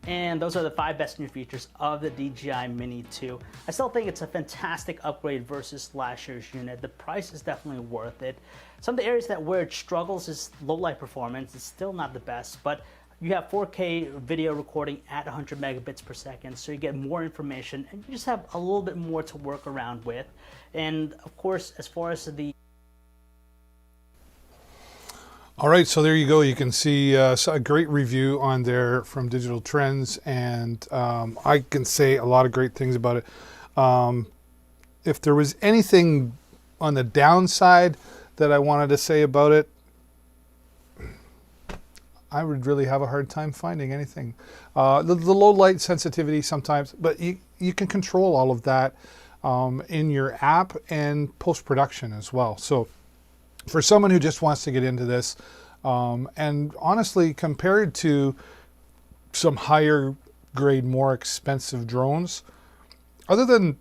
And those are the 5 best new features of the DJI Mini 2. I still think it's a fantastic upgrade versus last year's unit. The price is definitely worth it. Some of the areas where it struggles is low light performance. It's still not the best, but you have 4K video recording at 100 megabits per second, so you get more information and you just have a little bit more to work around with. And of course, as far as the
All right, so there you go. You can see a great review on there from Digital Trends, and I can say a lot of great things about it. If there was anything on the downside that I wanted to say about it, I would really have a hard time finding anything. The low light sensitivity sometimes, but you can control all of that in your app and post-production as well. So for someone who just wants to get into this, and honestly, compared to some higher grade, more expensive drones, other than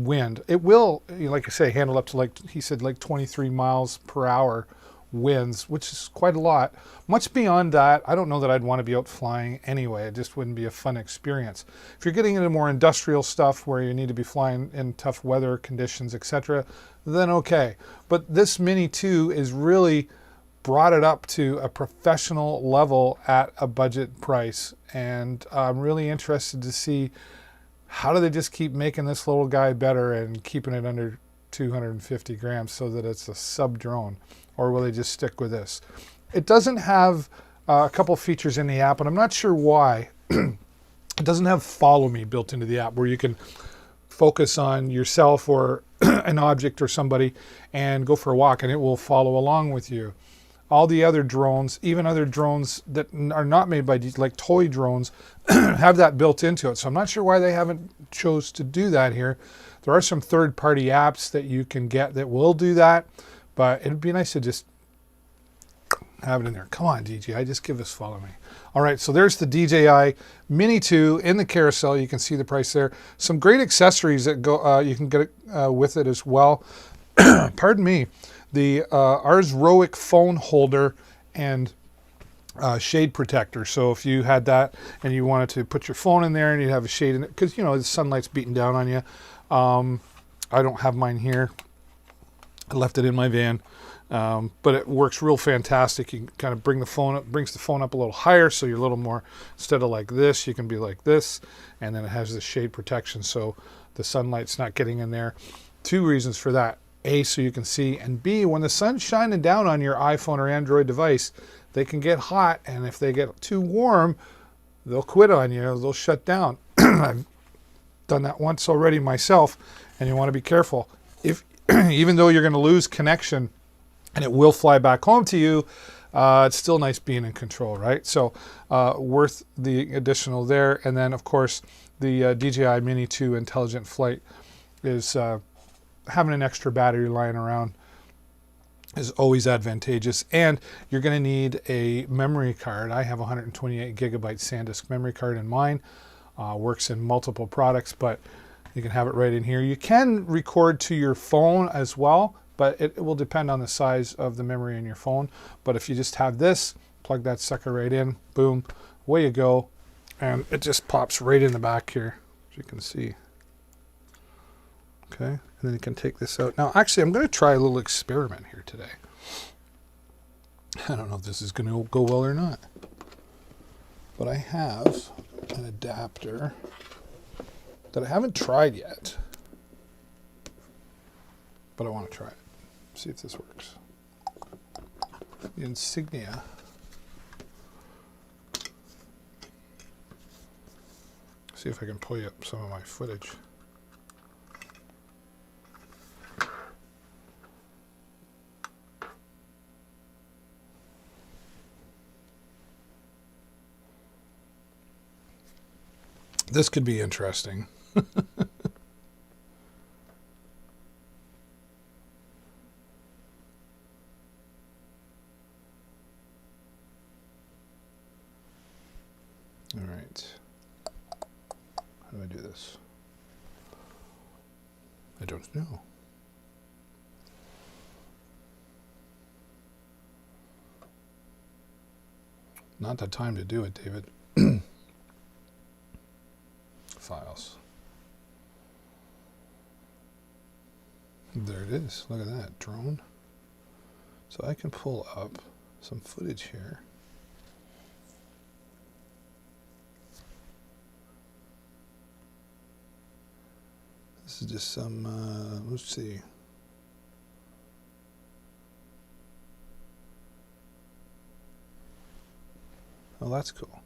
wind, it will, like I say, handle up to, like he said, like 23 miles per hour winds, which is quite a lot. Much beyond that, I don't know that I'd want to be out flying anyway. It just wouldn't be a fun experience. If you're getting into more industrial stuff where you need to be flying in tough weather conditions, etc., then okay. But this Mini 2 is really brought it up to a professional level at a budget price. And I'm really interested to see, how do they just keep making this little guy better and keeping it under 250 grams so that it's a sub drone, or will they just stick with this? It doesn't have a couple features in the app, and I'm not sure why. It doesn't have follow me built into the app, where you can focus on yourself or an object or somebody and go for a walk and it will follow along with you. All the other drones, even other drones that are not made by, like toy drones, have that built into it. So I'm not sure why they haven't chose to do that here. There are some third-party apps that you can get that will do that, but it'd be nice to just have it in there. Come on, DJI, just give us follow me. All right, so there's the DJI Mini 2 in the carousel. You can see the price there. Some great accessories that go you can get with it as well. Pardon me. The Ars Roic phone holder and shade protector. So if you had that and you wanted to put your phone in there and you'd have a shade in it, because you know the sunlight's beating down on you. I don't have mine here. I left it in my van. But it works real fantastic. You can kind of bring the phone up, brings the phone up a little higher, so you're a little more, instead of like this, you can be like this, and then it has the shade protection, so the sunlight's not getting in there. Two reasons for that: A, so you can see, and B, when the sun's shining down on your iPhone or Android device, they can get hot, and if they get too warm, they'll quit on you, they'll shut down. I've done that once already myself, and you want to be careful. If even though you're going to lose connection and it will fly back home to you, it's still nice being in control, right? So worth the additional there. And then, of course, the DJI Mini 2 Intelligent Flight is having an extra battery lying around is always advantageous. And you're going to need a memory card. I have a 128 gigabyte SanDisk memory card in mine. Works in multiple products, but you can have it right in here. You can record to your phone as well, but it will depend on the size of the memory in your phone. But if you just have this, plug that sucker right in, boom, away you go. And it just pops right in the back here, as you can see. Okay, and then you can take this out. Now, actually, I'm going to try a little experiment here today. I don't know if this is going to go well or not. But I have an adapter that I haven't tried yet. But I want to try it. See if this works. The Insignia. See if I can pull up some of my footage. This could be interesting. All right. How do I do this? I don't know. Not the time to do it, David. Files. There it is. Look at that drone. So I can pull up some footage here. This is just some, let's see. Oh, that's cool.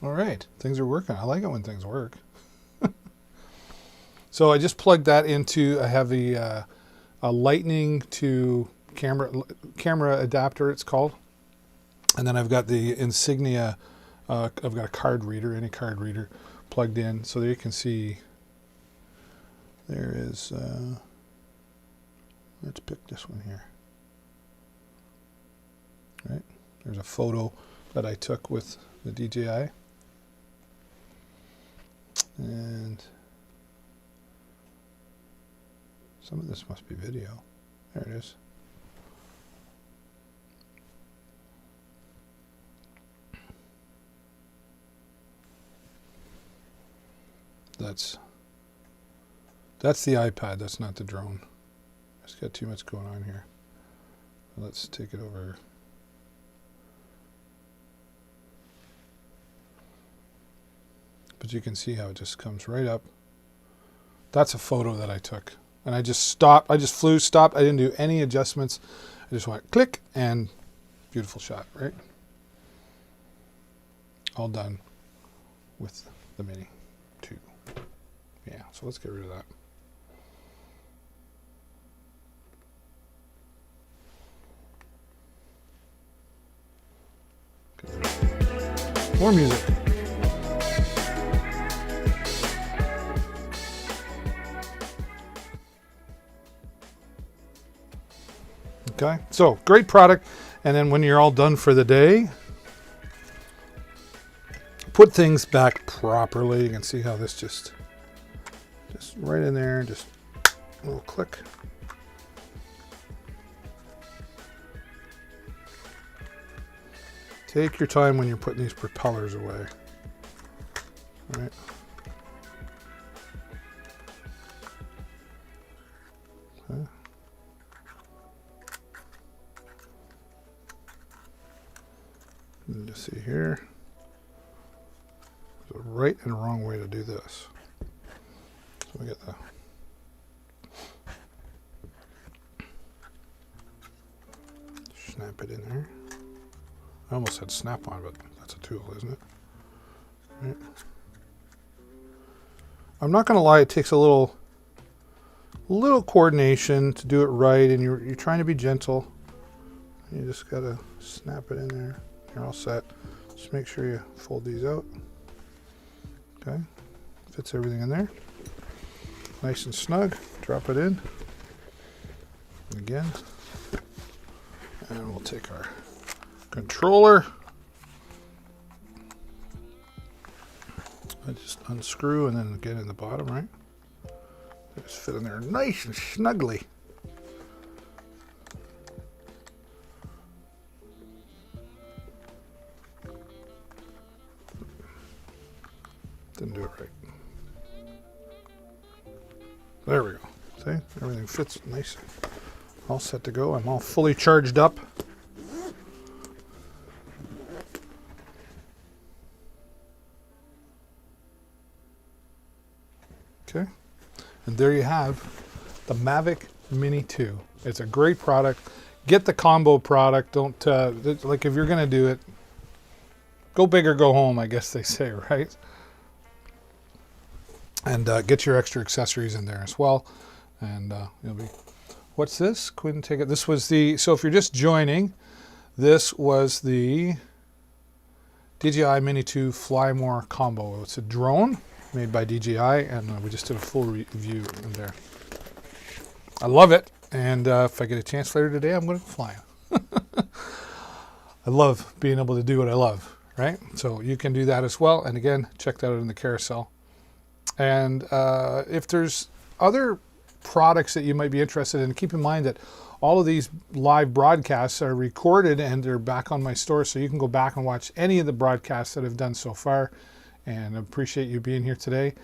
All right, things are working. I like it when things work. So I just plugged that into, I have a lightning to camera adapter, it's called. And then I've got the Insignia, I've got a card reader, any card reader plugged in. So there you can see, there is, let's pick this one here. Right, there's a photo that I took with the DJI. And some of this must be video. There it is. That's the iPad, that's not the drone. It's got too much going on here. let's take it over. But you can see how it just comes right up. That's a photo that I took. And I just stopped. I just flew, stopped. I didn't do any adjustments. I just went click and beautiful shot, right? All done with the Mini 2. Yeah, so let's get rid of that. Okay. More music. Okay, so great product. And then when you're all done for the day, put things back properly. You can see how this just right in there, just a little click. Take your time when you're putting these propellers away. All right. Okay. And you see here, there's a right and a wrong way to do this. So we get the snap it in there. I almost said snap on, but that's a tool, isn't it? Right. I'm not going to lie, it takes a little coordination to do it right, and you're trying to be gentle. You just got to snap it in there. You're all set. Just make sure you fold these out. Okay, fits everything in there. Nice and snug. Drop it in. Again. And we'll take our controller. I just unscrew and then again in the bottom, right? They just fit in there nice and snugly. Didn't do it right. There we go. See? Everything fits nice. All set to go. I'm all fully charged up. Okay. And there you have the Mavic Mini 2. It's a great product. Get the combo product. Don't, like if you're going to do it, go big or go home, I guess they say, right? And get your extra accessories in there as well. And you'll be, what's this? Couldn't take it. This was the, so if you're just joining, this was the DJI Mini 2 Fly More combo. It's a drone made by DJI, and we just did a full review in there. I love it, and if I get a chance later today, I'm going to fly it. I love being able to do what I love, right? So you can do that as well. And again, check that out in the carousel. And if there's other products that you might be interested in, keep in mind that all of these live broadcasts are recorded and they're back on my store, so you can go back and watch any of the broadcasts that I've done so far. And I appreciate you being here today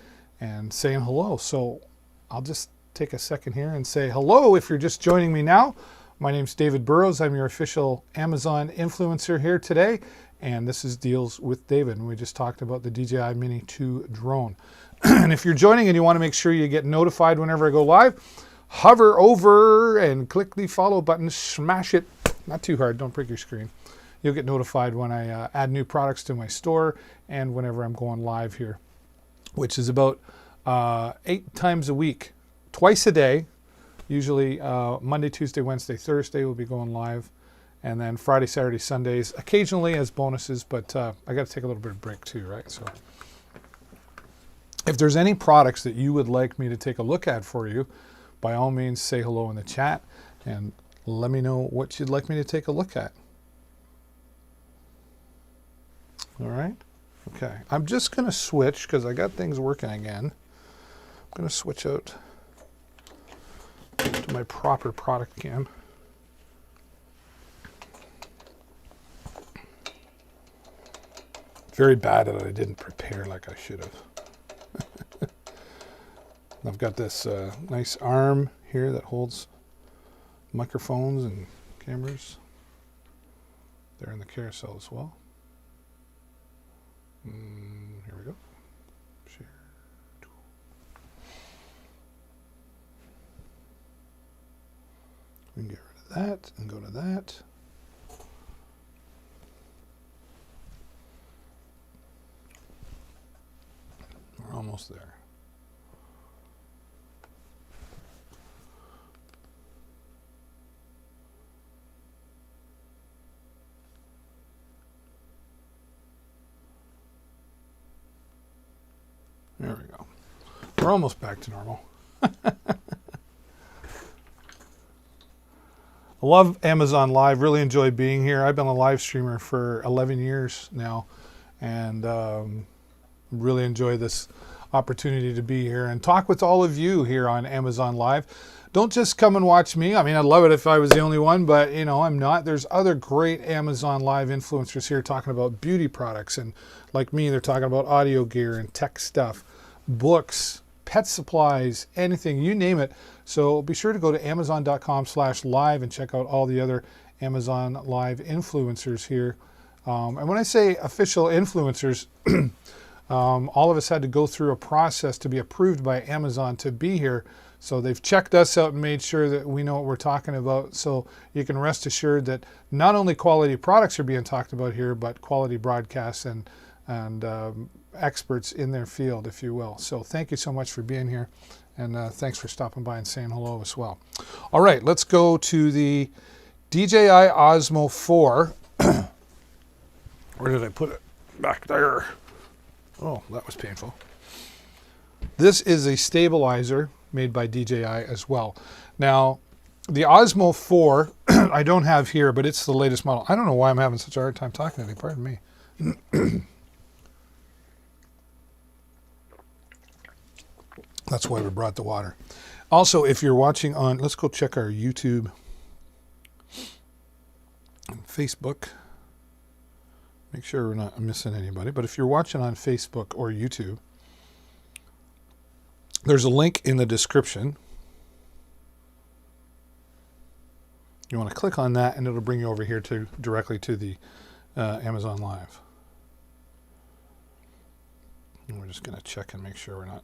and saying hello. So I'll just take a second here and say hello if you're just joining me now. My name's David Burrows. I'm your official Amazon influencer here today. And this is Deals with David. And we just talked about the DJI Mini 2 drone. And if you're joining and you want to make sure you get notified whenever I go live, hover over and click the follow button, smash it, not too hard, don't break your screen. You'll get notified when I add new products to my store and whenever I'm going live here, which is about 8 times a week, twice a day. Usually Monday, Tuesday, Wednesday, Thursday we'll be going live. And then Friday, Saturday, Sundays, occasionally as bonuses, but I got to take a little bit of break too, right? So if there's any products that you would like me to take a look at for you, by all means say hello in the chat and let me know what you'd like me to take a look at. All right. Okay. I'm just going to switch because I got things working again. I'm going to switch out to my proper product cam. Very bad that I didn't prepare like I should have. I've got this nice arm here that holds microphones and cameras. They're in the carousel as well. Here we go. Share. We can get rid of that and go to that. We're almost there. There we go. We're almost back to normal. I love Amazon Live. Really enjoy being here. I've been a live streamer for 11 years now, and really enjoy this opportunity to be here and talk with all of you here on Amazon Live. Don't just come and watch me. I mean, I'd love it if I was the only one, but you know, I'm not. There's other great Amazon Live influencers here talking about beauty products, and like me, they're talking about audio gear and tech stuff, books, pet supplies, anything, you name it. So be sure to go to amazon.com/live and check out all the other Amazon Live influencers here. And when I say official influencers, all of us had to go through a process to be approved by Amazon to be here. So they've checked us out and made sure that we know what we're talking about. So you can rest assured that not only quality products are being talked about here, but quality broadcasts and experts in their field, if you will. So thank you so much for being here. And thanks for stopping by and saying hello as well. All right, let's go to the DJI Osmo 4. Where did I put it? Back there. Oh, that was painful. This is a stabilizer made by DJI as well. Now, the Osmo 4 I don't have here, but it's the latest model. I don't know why I'm having such a hard time talking to you. Pardon me. That's why we brought the water. Also, if you're watching on, let's go check our YouTube and Facebook. Make sure we're not missing anybody. But if you're watching on Facebook or YouTube, there's a link in the description. You want to click on that and it'll bring you over here to directly to the Amazon Live. And we're just going to check and make sure we're not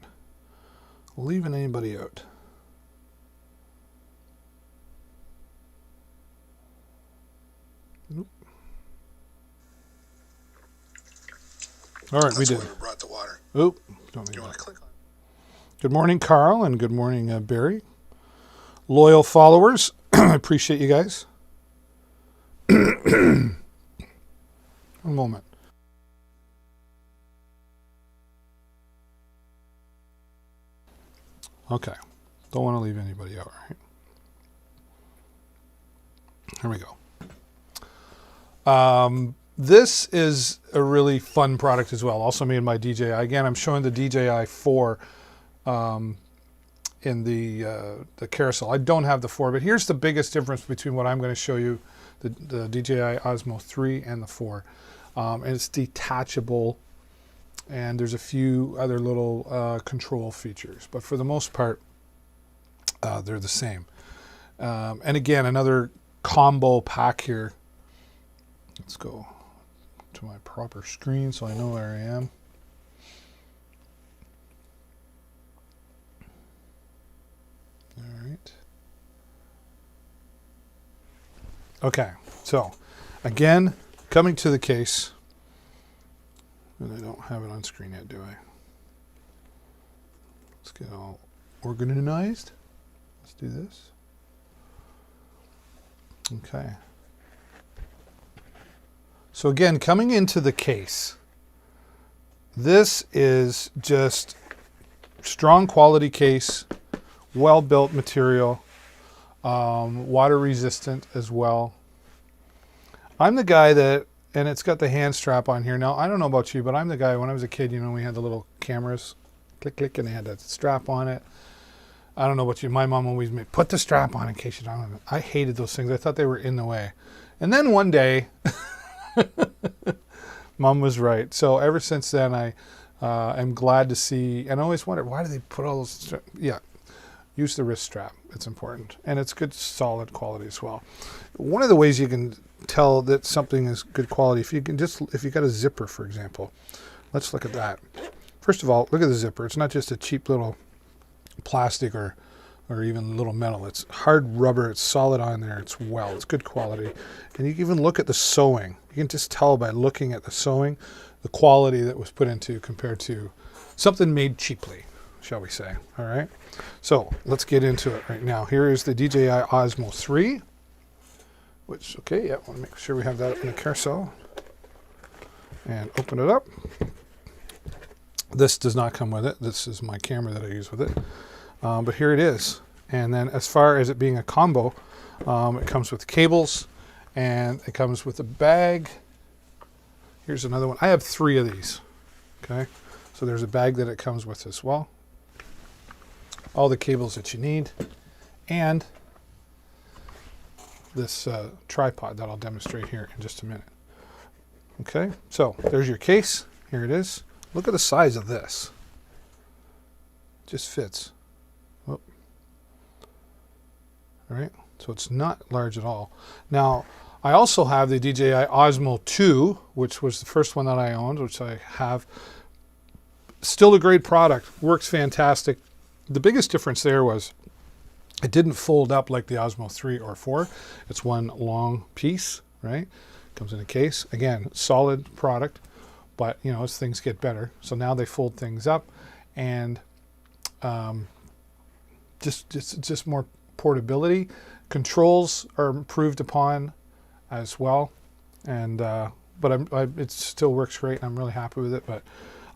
leaving anybody out. Nope. All right, we did.
Brought the water.
Oop, don't need
You want
that.
to click on?
Good morning, Carl, and good morning, Barry. Loyal followers, I appreciate you guys. One moment. Okay, don't want to leave anybody out, right? Here we go. This is a really fun product as well, also made by DJI. Again, I'm showing the DJI 4 in the carousel. I don't have the 4, but here's the biggest difference between what I'm going to show you, the DJI Osmo 3 and the 4. And it's detachable, and there's a few other little control features, but for the most part, they're the same. And again, another combo pack here. Let's go to my proper screen so I know where I am. All right. Okay, so again, coming to the case, and I don't have it on screen yet, do I? Let's get all organized. Let's do this. Okay. So again, coming into the case, this is just strong quality case, well-built material, water resistant as well. I'm the guy that, and it's got the hand strap on here. Now, I don't know about you, but I'm the guy, when I was a kid, you know, we had the little cameras, click, click, and they had that strap on it. I don't know about you. My mom always made, put the strap on in case you don't. I hated those things. I thought they were in the way. And then one day, Mom was right. So ever since then, I am glad to see, and I always wondered, why do they put all those, yeah. use the wrist strap. It's important, and it's good, solid quality as well. One of the ways you can tell that something is good quality, if you got a zipper, for example. Let's look at that. First of all, look at the zipper. It's not just a cheap little plastic or even little metal. It's hard rubber. It's solid on there. It's good quality. And you can even look at the sewing. You can just tell by looking at the sewing the quality that was put into compared to something made cheaply, shall we say. All right. So let's get into it right now. Here is the DJI Osmo 3, which, okay, yeah, want to make sure we have that up in the carousel. And open it up. This does not come with it. This is my camera that I use with it. But here it is. And then as far as it being a combo, it comes with cables and it comes with a bag. Here's another one. I have 3 of these. Okay. So there's a bag that it comes with as well. All the cables that you need. And this tripod that I'll demonstrate here in just a minute. Okay. So there's your case. Here it is. Look at the size of this. It just fits. Oh. All right, so it's not large at all. Now, I also have the DJI Osmo 2, which was the first one that I owned, which I have. Still a great product, works fantastic. The biggest difference there was it didn't fold up like the Osmo 3 or 4. It's one long piece, right? Comes in a case. Again, solid product. But, you know, as things get better. So now they fold things up and just more portability. Controls are improved upon as well. And but it still works great. And I'm really happy with it. But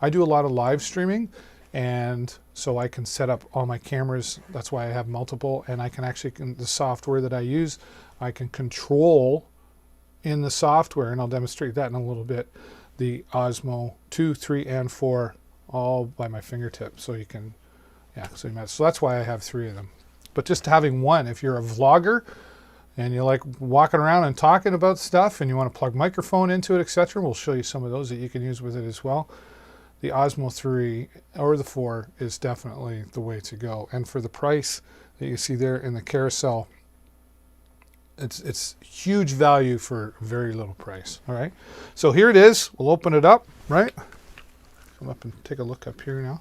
I do a lot of live streaming. And so I can set up all my cameras. That's why I have multiple. And I can actually, the software that I use, I can control in the software. And I'll demonstrate that in a little bit. The Osmo 2, 3, and 4 all by my fingertip. So you can, yeah, so that's why I have 3 of them. But just having one, if you're a vlogger and you like walking around and talking about stuff and you want to plug microphone into it, etc., we'll show you some of those that you can use with it as well. The Osmo 3 or the 4 is definitely the way to go. And for the price that you see there in the carousel, it's huge value for very little price. All right, so here it is. We'll open it up, right? Come up and take a look up here now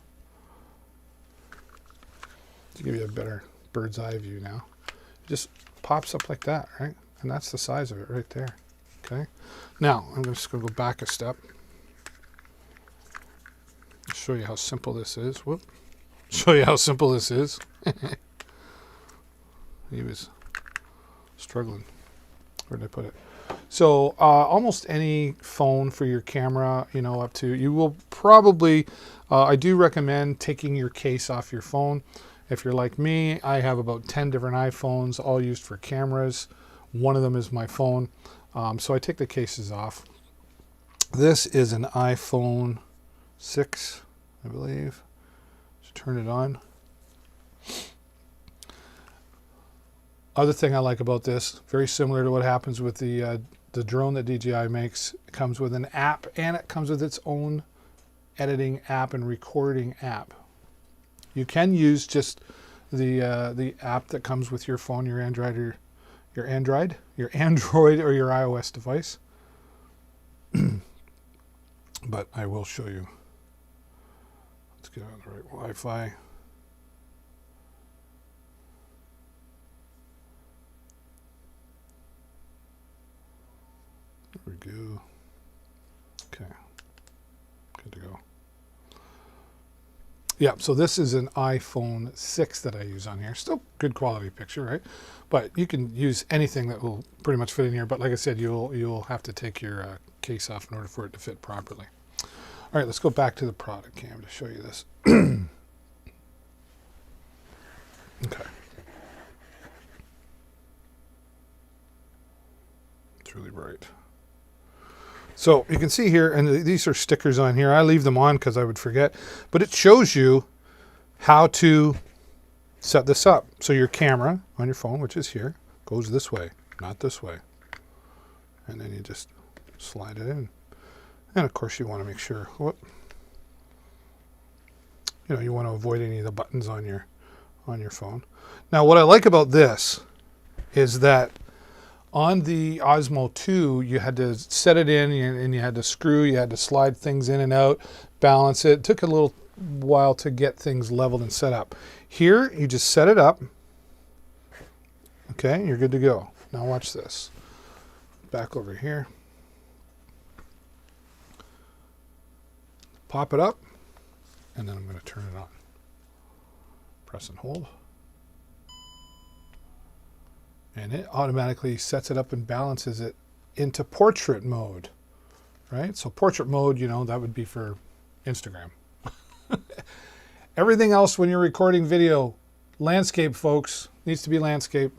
to give you a better bird's eye view now. It just pops up like that, right? And that's the size of it right there. Okay, now I'm just going to go back a step. Show you how simple this is. Whoop. Show you how simple this is. He was struggling. Where did I put it? So almost any phone for your camera, you know, up to, you will probably, I do recommend taking your case off your phone. If you're like me, I have about 10 different iPhones, all used for cameras. One of them is my phone. So I take the cases off. This is an iPhone 6, I believe. Just turn it on. Other thing I like about this, very similar to what happens with the drone that DJI makes, it comes with an app and it comes with its own editing app and recording app. You can use just the app that comes with your phone, your Android or your iOS device. But I will show you. Let's get on the right Wi-Fi. There we go. Okay, good to go. Yeah, so this is an iPhone 6 that I use on here. Still good quality picture, right? But you can use anything that will pretty much fit in here. But like I said, you'll have to take your case off in order for it to fit properly. All right, let's go back to the product cam to show you this. Okay. It's really bright. So you can see here, and these are stickers on here. I leave them on because I would forget, but it shows you how to set this up. So your camera on your phone, which is here, goes this way, not this way. And then you just slide it in. And of course you want to make sure, you want to avoid any of the buttons on your on your phone. Now, what I like about this is that on the Osmo 2, you had to set it in and you had to screw, you had to slide things in and out, balance it. It took a little while to get things leveled and set up. Here, you just set it up. Okay, you're good to go. Now watch this. Back over here. Pop it up, and then I'm going to turn it on. Press and hold. And it automatically sets it up and balances it into portrait mode, right? So portrait mode, you know, that would be for Instagram. Everything else when you're recording video, landscape, folks, needs to be landscape.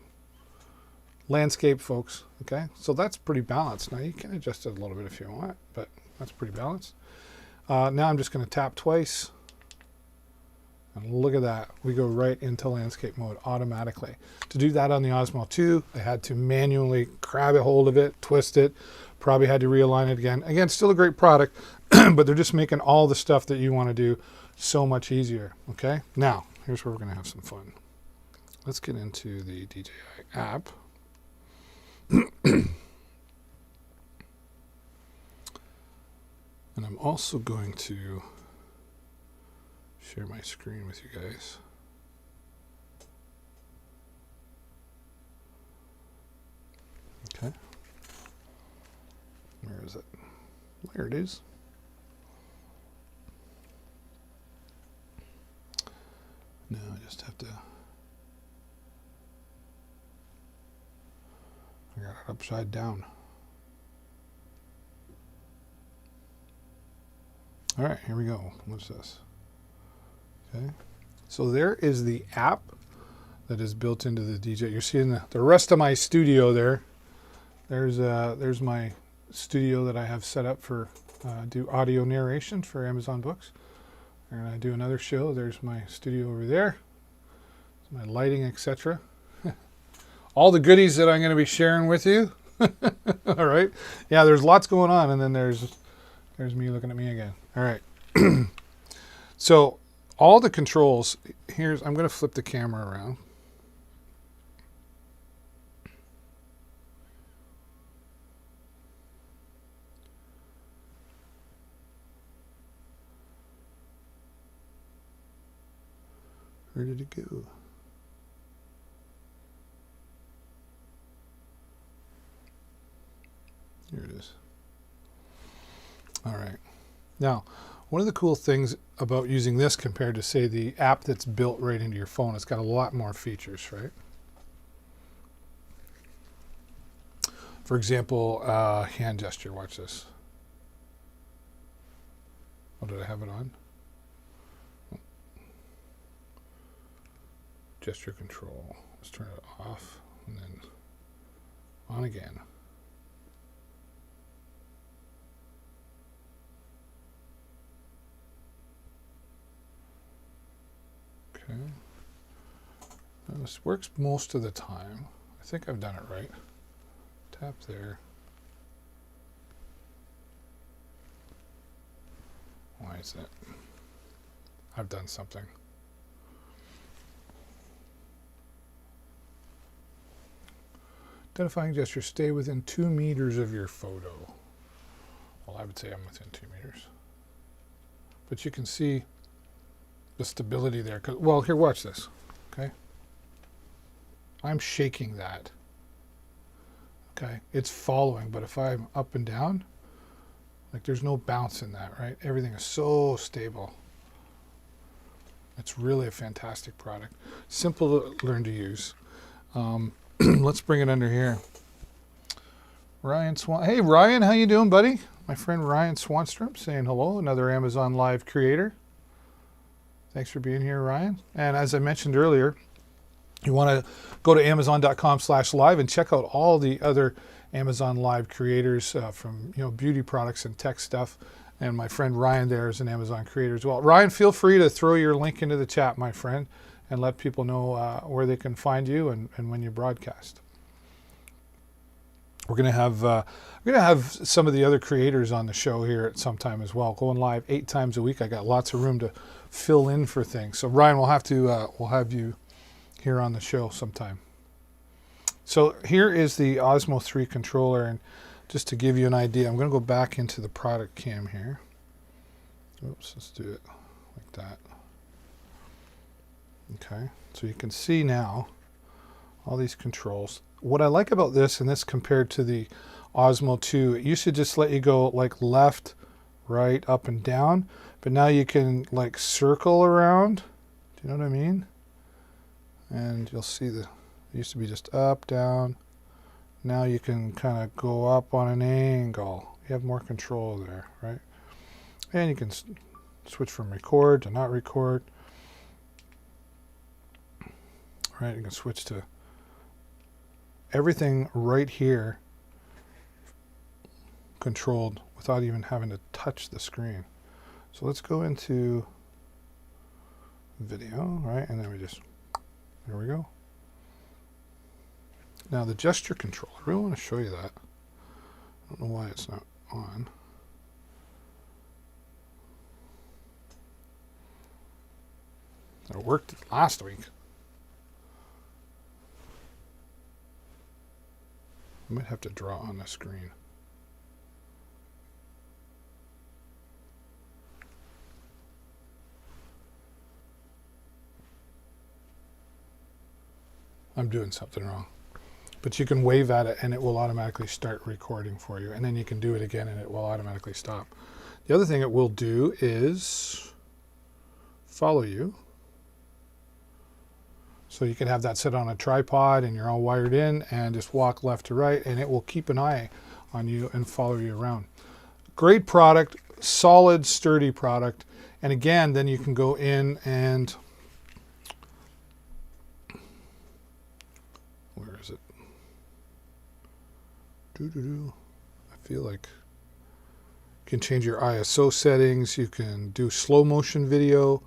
Landscape, folks, okay? So that's pretty balanced. Now you can adjust it a little bit if you want, but that's pretty balanced. Now I'm just going to tap twice. And look at that. We go right into landscape mode automatically. To do that on the Osmo 2, I had to manually grab a hold of it, twist it, probably had to realign it again. Again, still a great product, but they're just making all the stuff that you want to do so much easier, okay? Now, here's where we're going to have some fun. Let's get into the DJI app. And I'm also going to share my screen with you guys. Okay. Where is it? There it is. Now I just have to... I got it upside down. All right, here we go. What's this? Okay. So there is the app that is built into the DJI. You're seeing the rest of my studio there. There's my studio that I have set up for do audio narration for Amazon Books. And I do another show. There's my studio over there. My lighting, etc. All the goodies that I'm going to be sharing with you. All right. Yeah, there's lots going on, and then there's me looking at me again. All right. So all the controls, I'm going to flip the camera around. Where did it go? Here it is. All right. Now, one of the cool things about using this compared to, say, the app that's built right into your phone, it's got a lot more features, right? For example, hand gesture. Watch this. Oh, did I have it on? Oh. Gesture control. Let's turn it off and then on again. Okay. Now this works most of the time. I think I've done it right. Tap there. Why is it? I've done something. Identifying gesture, stay within 2 meters of your photo. Well, I would say I'm within 2 meters. But you can see the stability there. Well, here, watch this. Okay. I'm shaking that. Okay. It's following, but if I'm up and down, like there's no bounce in that, right? Everything is so stable. It's really a fantastic product. Simple to learn to use. Let's bring it under here. Ryan Swan. Hey, Ryan, how you doing, buddy? My friend Ryan Swanstrom saying hello, another Amazon Live creator. Thanks for being here, Ryan. And as I mentioned earlier, you want to go to Amazon.com/live and check out all the other Amazon Live creators from beauty products and tech stuff. And my friend Ryan there is an Amazon creator as well. Ryan, feel free to throw your link into the chat, my friend, and let people know where they can find you and when you broadcast. We're gonna have some of the other creators on the show here at some time as well. Going live 8 times a week. I got lots of room to fill in for things. So Ryan, we'll have you here on the show sometime. So here is the Osmo 3 controller, and just to give you an idea, I'm going to go back into the product cam here. Oops, let's do it like that. Okay, so you can see now all these controls. What I like about this, and this compared to the Osmo 2, it used to just let you go like left, right, up and down, but now you can like circle around. Do you know what I mean? And you'll see it used to be just up, down. Now you can kind of go up on an angle. You have more control there, right? And you can switch from record to not record. Right, you can switch to everything right here controlled without even having to touch the screen. So let's go into video, right? And then we just, there we go. Now the gesture control, I really want to show you that. I don't know why it's not on. It worked last week. I might have to draw on the screen. I'm doing something wrong. But you can wave at it and it will automatically start recording for you. And then you can do it again and it will automatically stop. The other thing it will do is follow you. So you can have that set on a tripod and you're all wired in and just walk left to right and it will keep an eye on you and follow you around. Great product, solid, sturdy product. And again, then you can go in and, where is it? I feel like you can change your ISO settings. You can do slow motion video.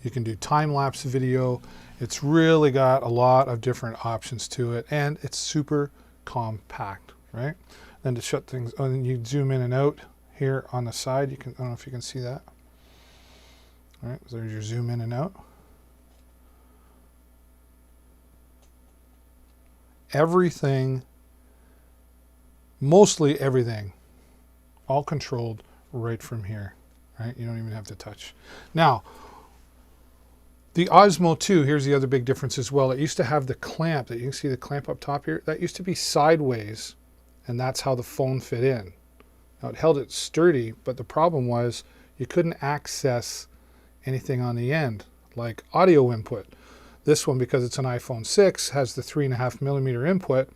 You can do time-lapse video. It's really got a lot of different options to it, and it's super compact, right? Then to shut things, oh, and you zoom in and out here on the side. You can, I don't know if you can see that. All right, so there's your zoom in and out. Everything, mostly everything, all controlled right from here, right? You don't even have to touch. Now, the Osmo 2, here's the other big difference as well. It used to have the clamp, that you can see the clamp up top here. That used to be sideways, and that's how the phone fit in. Now, it held it sturdy, but the problem was you couldn't access anything on the end, like audio input. This one, because it's an iPhone 6, has the 3.5mm input,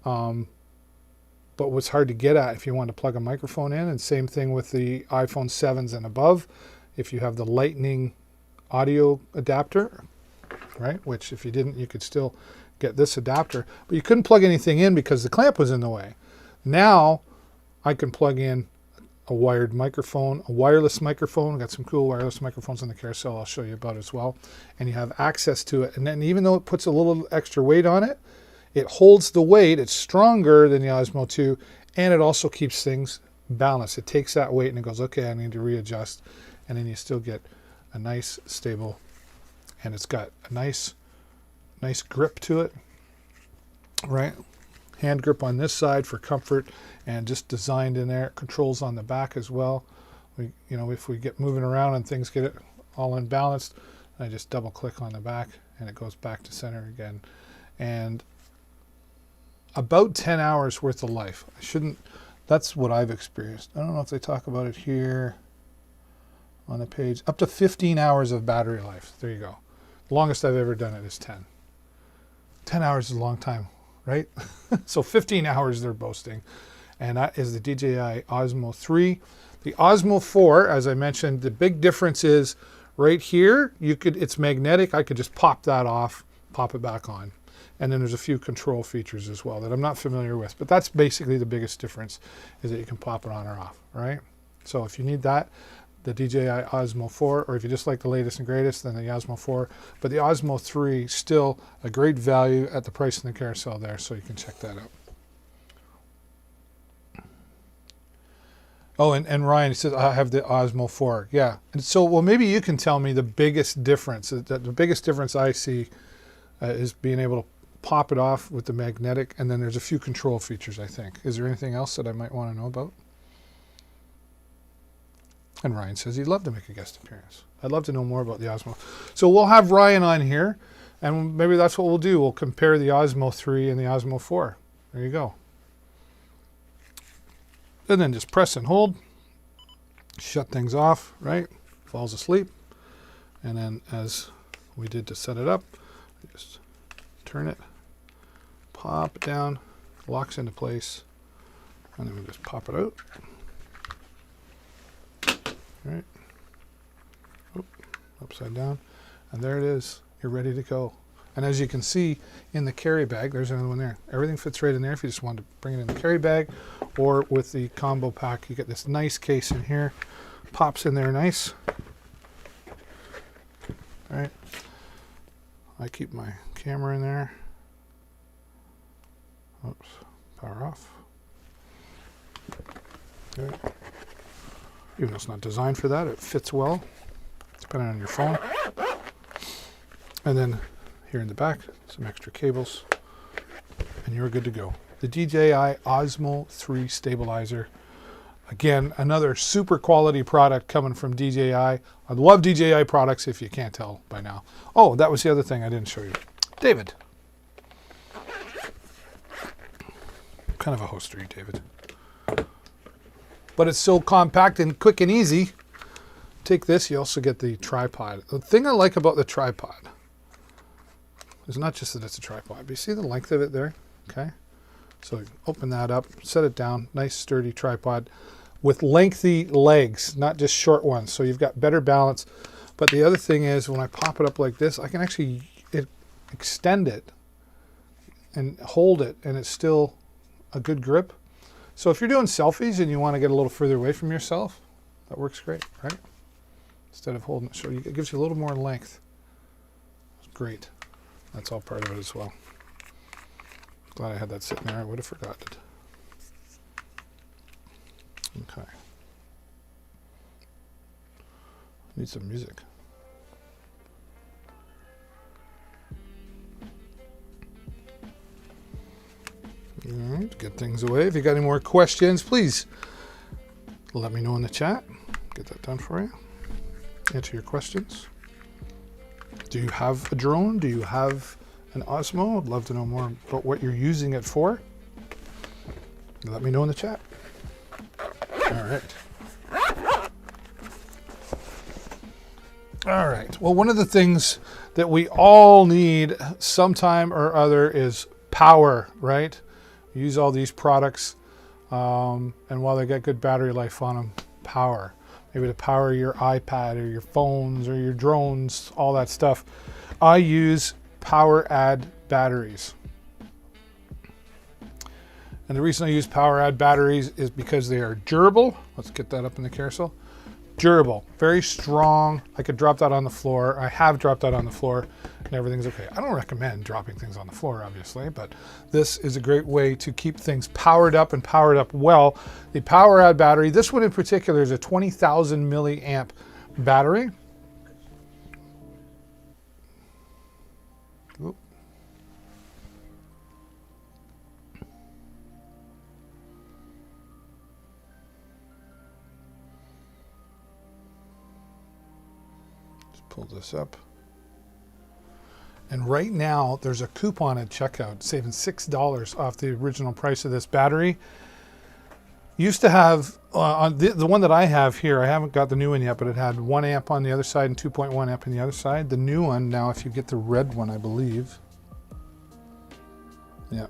but was hard to get at if you wanted to plug a microphone in, and same thing with the iPhone 7s and above. If you have the Lightning audio adapter, right, which if you didn't, you could still get this adapter, but you couldn't plug anything in because the clamp was in the way. Now I can plug in a wired microphone, a wireless microphone. We've got some cool wireless microphones on the carousel I'll show you about as well, and you have access to it. And then even though it puts a little extra weight on it, it holds the weight. It's stronger than the Osmo 2, and it also keeps things balanced. It takes that weight and it goes, okay, I need to readjust, and then you still get a nice stable, and it's got a nice grip to it, right? Hand grip on this side for comfort, and just designed in there. Controls on the back as well. We, you know, if we get moving around and things get it all unbalanced, I just double click on the back and it goes back to center again. And about 10 hours worth of life. That's what I've experienced. I don't know if they talk about it here on the page. Up to 15 hours of battery life. There you go. The longest I've ever done it is 10. 10 hours is a long time, right? So 15 hours they're boasting. And that is the DJI Osmo 3. The Osmo 4, as I mentioned, the big difference is right here, it's magnetic. I could just pop that off, pop it back on. And then there's a few control features as well that I'm not familiar with. But that's basically the biggest difference, is that you can pop it on or off, right? So if you need that, the DJI Osmo 4, or if you just like the latest and greatest, then the Osmo 4. But the Osmo 3, still a great value at the price in the carousel there, so you can check that out. Oh, and Ryan says, I have the Osmo 4. Yeah. And so, well, maybe you can tell me the biggest difference. The biggest difference I see is being able to pop it off with the magnetic, and then there's a few control features, I think. Is there anything else that I might want to know about? And Ryan says he'd love to make a guest appearance. I'd love to know more about the Osmo. So we'll have Ryan on here, and maybe that's what we'll do. We'll compare the Osmo 3 and the Osmo 4. There you go. And then just press and hold. Shut things off, right? Falls asleep. And then as we did to set it up, just turn it, pop it down, locks into place, and then we just pop it out. All right. Oop, upside down. And there it is. You're ready to go. And as you can see in the carry bag, there's another one there. Everything fits right in there if you just wanted to bring it in the carry bag, or with the combo pack, you get this nice case in here. Pops in there nice. All right. I keep my camera in there. Oops. Power off. Okay. Even though it's not designed for that, it fits well, depending on your phone. And then here in the back, some extra cables, and you're good to go. The DJI Osmo 3 stabilizer. Again, another super quality product coming from DJI. I love DJI products, if you can't tell by now. Oh, that was the other thing I didn't show you. David. What kind of a host are you, David? But it's so compact and quick and easy. Take this, you also get the tripod. The thing I like about the tripod is not just that it's a tripod, but you see the length of it there? Okay. So open that up, set it down, nice sturdy tripod with lengthy legs, not just short ones. So you've got better balance. But the other thing is when I pop it up like this, I can actually extend it and hold it, and it's still a good grip. So if you're doing selfies and you want to get a little further away from yourself, that works great, right? Instead of holding it short, it gives you a little more length. It's great. That's all part of it as well. Glad I had that sitting there. I would have forgotten it. Okay. Need some music. All right, get things away. If you got any more questions, please let me know in the chat. Get that done for you. Answer your questions. Do you have a drone? Do you have an Osmo? I'd love to know more about what you're using it for. Let me know in the chat. All right. All right. Well, one of the things that we all need sometime or other is power, right? We use all these products, and while they get good battery life on them, power. Maybe to power your iPad or your phones or your drones, all that stuff. I use PowerAdd batteries. And the reason I use PowerAdd batteries is because they are durable. Let's get that up in the carousel. Durable, very strong. I could drop that on the floor. I have dropped that on the floor and everything's okay. I don't recommend dropping things on the floor, obviously, but this is a great way to keep things powered up and powered up well. The PowerAdd battery, this one in particular is a 20,000 milliamp battery. Oop. Pull this up. And right now there's a coupon at checkout saving $6 off the original price of this battery. Used to have on the one that I have here, I haven't got the new one yet, but it had 1 amp on the other side and 2.1 amp on the other side. The new one now, if you get the red one, I believe, yeah,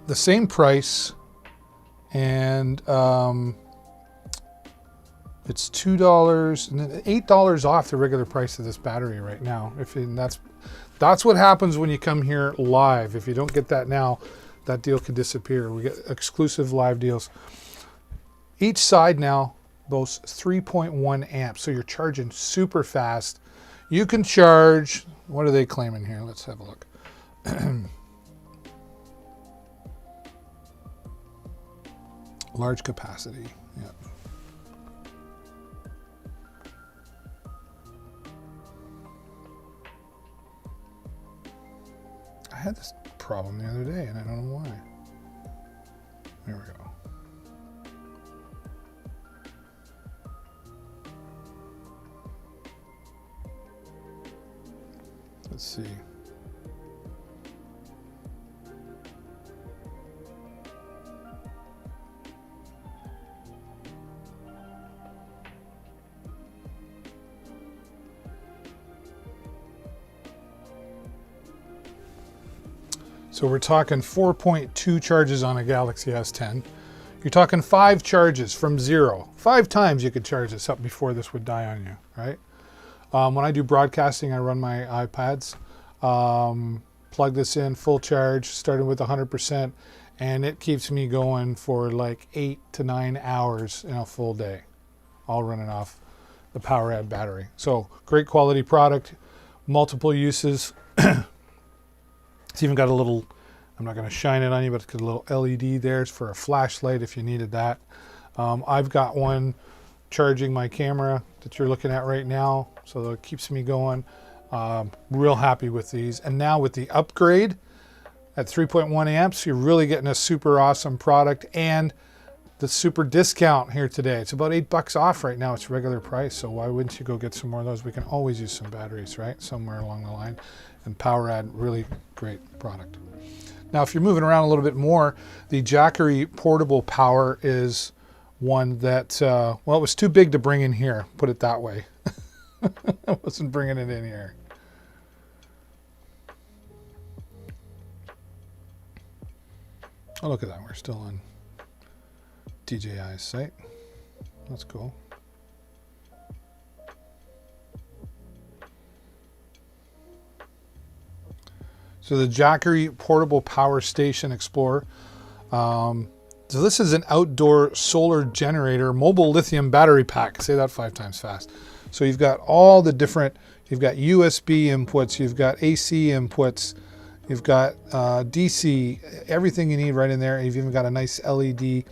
the same price, and it's $2 and then $8 off the regular price of this battery right now. That's what happens when you come here live. If you don't get that now, that deal can disappear. We get exclusive live deals. Each side now boasts 3.1 amps, so you're charging super fast. You can charge, what are they claiming here? Let's have a look. Large capacity, yeah. had this problem the other day and I don't know why. There we go. Let's see. So we're talking 4.2 charges on a Galaxy S10. You're talking 5 charges from 0. 5 times you could charge this up before this would die on you, right? When I do broadcasting, I run my iPads, plug this in full charge, starting with 100%, and it keeps me going for like 8 to 9 hours in a full day, all running off the PowerAd battery. So great quality product, multiple uses. It's even got a little, I'm not going to shine it on you, but it's got a little LED there. It's for a flashlight if you needed that. I've got one charging my camera that you're looking at right now, so that it keeps me going. Real happy with these. And now with the upgrade at 3.1 amps, you're really getting a super awesome product and the super discount here today. It's about $8 off right now. It's regular price, so why wouldn't you go get some more of those? We can always use some batteries, right? Somewhere along the line. And PowerAd, really great product. Now, if you're moving around a little bit more, the Jackery Portable Power is one that, well, it was too big to bring in here, put it that way. I wasn't bringing it in here. Oh, look at that. We're still on DJI's site. That's cool. So the Jackery Portable Power Station Explorer. So this is an outdoor solar generator, mobile lithium battery pack. Say that 5 times fast. So you've got all the different, you've got USB inputs, you've got AC inputs, you've got DC, everything you need right in there. And you've even got a nice LED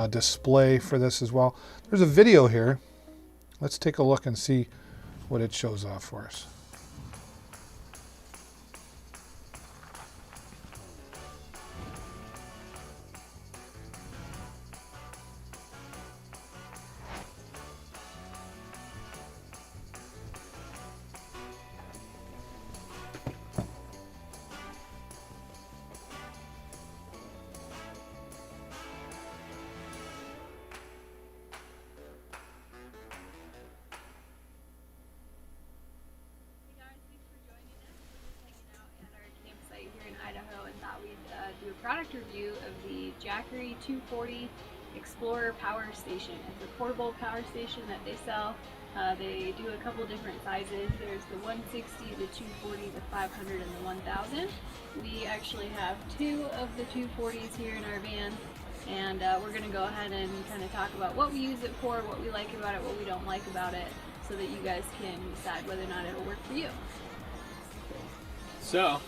display for this as well. There's a video here. Let's take a look and see what it shows off for us.
Product review of the Jackery 240 Explorer Power Station. It's a portable power station that they sell. They do a couple different sizes. There's the 160, the 240, the 500, and the 1000. We actually have 2 of the 240s here in our van, and we're going to go ahead and kind of talk about what we use it for, what we like about it, what we don't like about it, so that you guys can decide whether or not it'll work for you.
So,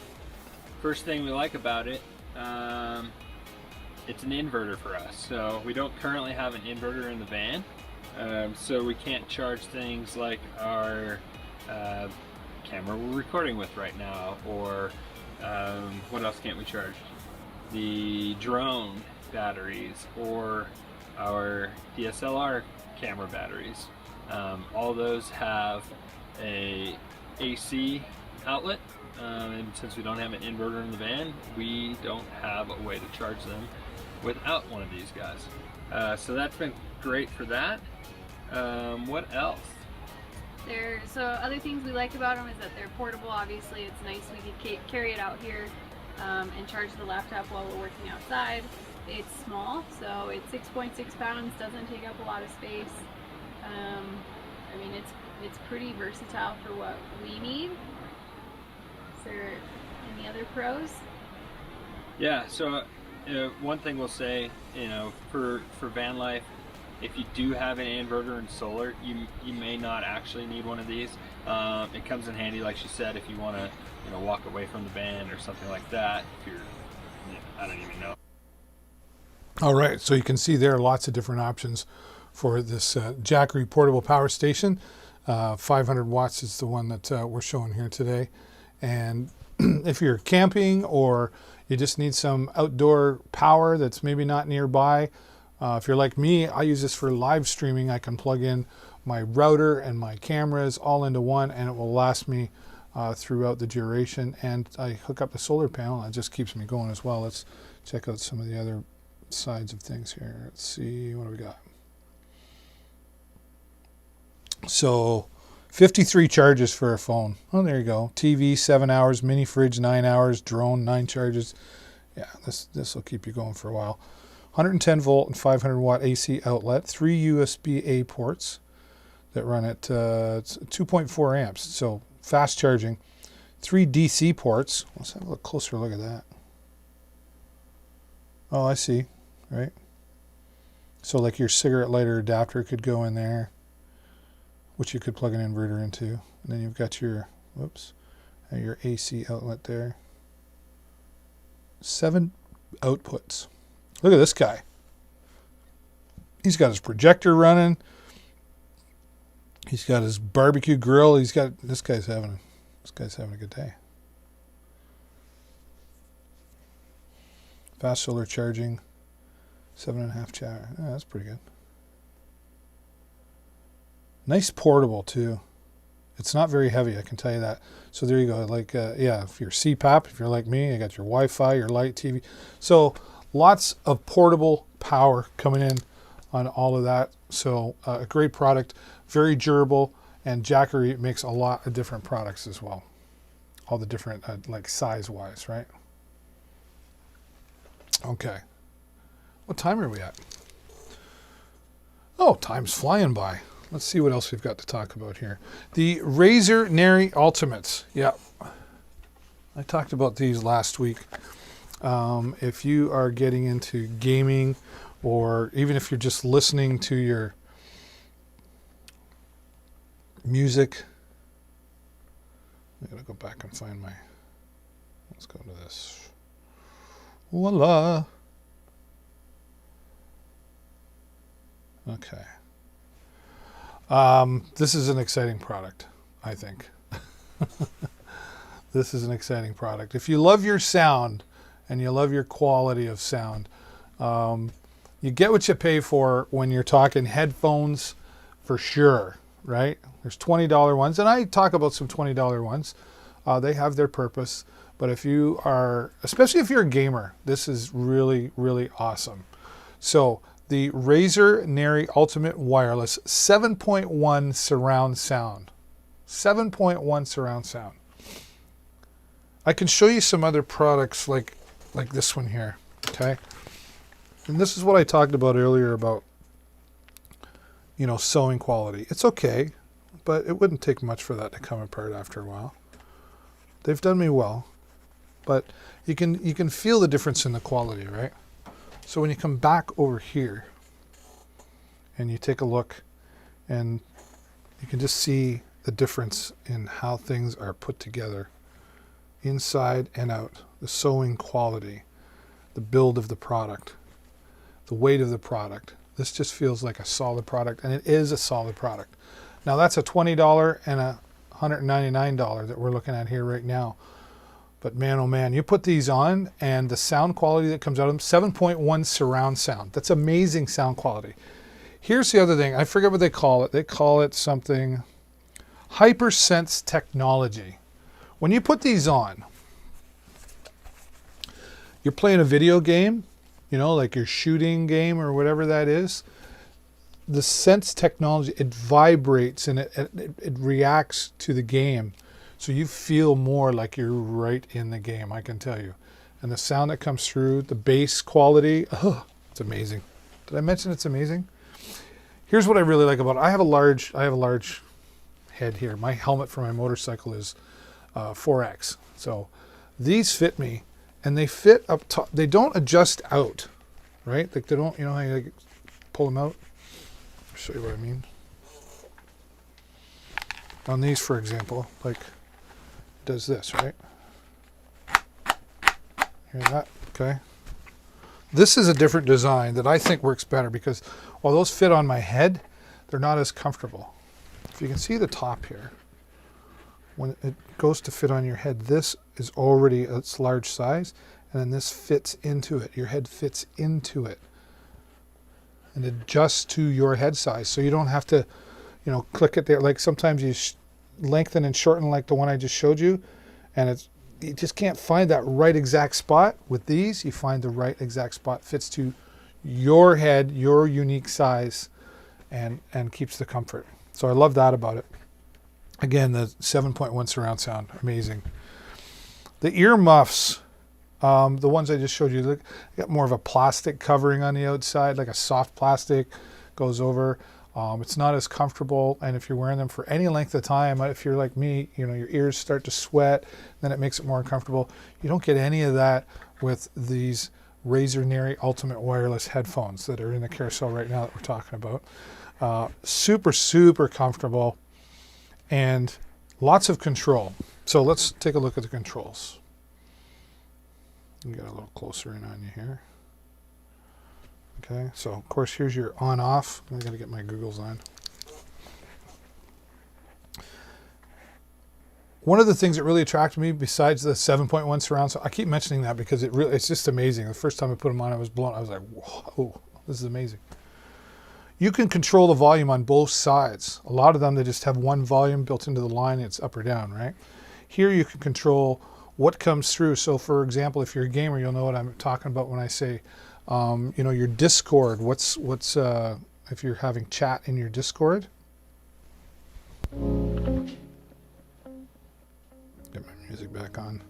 first thing we like about it, it's an inverter for us. So we don't currently have an inverter in the van, so we can't charge things like our camera we're recording with right now, or what else can't we charge? The drone batteries or our DSLR camera batteries. All those have a AC outlet. And since we don't have an inverter in the van, we don't have a way to charge them without one of these guys. So that's been great for that. What else?
So other things we like about them is that they're portable. Obviously, it's nice we could carry it out here and charge the laptop while we're working outside. It's small, so it's 6.6 pounds, doesn't take up a lot of space. I mean, it's pretty versatile for what we need. Is there any other pros?
Yeah, so one thing we'll say, for van life, if you do have an inverter and solar, you may not actually need one of these. It comes in handy, like she said, if you want to walk away from the van or something like that. If you're, I don't even know.
All right, so you can see there are lots of different options for this Jackery Portable Power Station. 500 watts is the one that we're showing here today. And if you're camping or you just need some outdoor power that's maybe not nearby, if you're like me, I use this for live streaming. I can plug in my router and my cameras all into one, and it will last me throughout the duration. And I hook up the solar panel, and it just keeps me going as well. Let's check out some of the other sides of things here. Let's see, what do we got? So 53 charges for a phone. Oh, there you go. TV 7 hours, mini fridge 9 hours, drone 9 charges. Yeah, this will keep you going for a while. 110 volt and 500 watt AC outlet, 3 USB-A ports that run at 2.4 amps, so fast charging. 3 DC ports. Let's have a closer look at that. Oh, I see, right? So like your cigarette lighter adapter could go in there, which you could plug an inverter into. And then you've got your, your AC outlet there. 7 outputs. Look at this guy. He's got his projector running. He's got his barbecue grill. This guy's having a good day. Fast solar charging. 7.5 chatter. Oh, that's pretty good. Nice portable too. It's not very heavy, I can tell you that. So there you go. Like, yeah, if you're CPAP, if you're like me, you got your Wi-Fi, your light TV. So lots of portable power coming in on all of that. So a great product, very durable, and Jackery makes a lot of different products as well. All the different, like size-wise, right? Okay. What time are we at? Oh, time's flying by. Let's see what else we've got to talk about here. The Razer Nary Ultimates. Yeah, I talked about these last week. If you are getting into gaming, or even if you're just listening to your music, I gotta go back and find my, let's go to this. Voila. Okay. This is an exciting product, I think. This is an exciting product. If you love your sound and you love your quality of sound, you get what you pay for when you're talking headphones for sure, right? There's $20 ones, and I talk about some $20 ones. They have their purpose, but if you are, especially if you're a gamer, this is really, really awesome. So the Razer Nary Ultimate Wireless 7.1 surround sound. 7.1 surround sound. I can show you some other products like this one here, okay? And this is what I talked about earlier about, you know, sewing quality. It's okay, but it wouldn't take much for that to come apart after a while. They've done me well, but you can feel the difference in the quality, right? So when you come back over here and you take a look, and you can just see the difference in how things are put together inside and out, the sewing quality, the build of the product, the weight of the product. This just feels like a solid product, and it is a solid product. Now that's a $20 and a $199 that we're looking at here right now. But man, oh man, you put these on and the sound quality that comes out of them, 7.1 surround sound. That's amazing sound quality. Here's the other thing. I forget what they call it. They call it something, HyperSense technology. When you put these on, you're playing a video game, you know, like your shooting game or whatever that is. The Sense technology, it vibrates and it reacts to the game. So you feel more like you're right in the game, I can tell you. And the sound that comes through, the bass quality, oh, it's amazing. Did I mention it's amazing? Here's what I really like about it. I have a large head here. My helmet for my motorcycle is 4X. So these fit me, and they fit up top. They don't adjust out, right? Like they don't, you know how you like pull them out? I'll show you what I mean. On these, for example, like, does this, right? Hear that? Okay. This is a different design that I think works better because while those fit on my head, they're not as comfortable. If you can see the top here, when it goes to fit on your head, this is already its large size, and then this fits into it. Your head fits into it and adjusts to your head size. So you don't have to, you know, click it there. Like sometimes you lengthen and shorten like the one I just showed you, and you just can't find that right exact spot. With these, you find the right exact spot, fits to your head, your unique size, and keeps the comfort. So I love that about it. Again, the 7.1 surround sound, amazing. The ear muffs, the ones I just showed you, look, got more of a plastic covering on the outside, like a soft plastic, goes over. It's not as comfortable, and if you're wearing them for any length of time, if you're like me, you know, your ears start to sweat, then it makes it more uncomfortable. You don't get any of that with these Razer Neri Ultimate Wireless headphones that are in the carousel right now that we're talking about. Super, super comfortable and lots of control. So let's take a look at the controls. Get a little closer in on you here. Okay, so of course here's your on off. I gotta get my googles on. One of the things that really attracted me, besides the 7.1 surround sound, I keep mentioning that because it's just amazing. The first time I put them on, I was blown. I was like, whoa, this is amazing. You can control the volume on both sides. A lot of them, they just have one volume built into the line. It's up or down, right? Here you can control what comes through. So for example, if you're a gamer, you'll know what I'm talking about when I say, you know, your Discord. What's if you're having chat in your Discord? Get my music back on.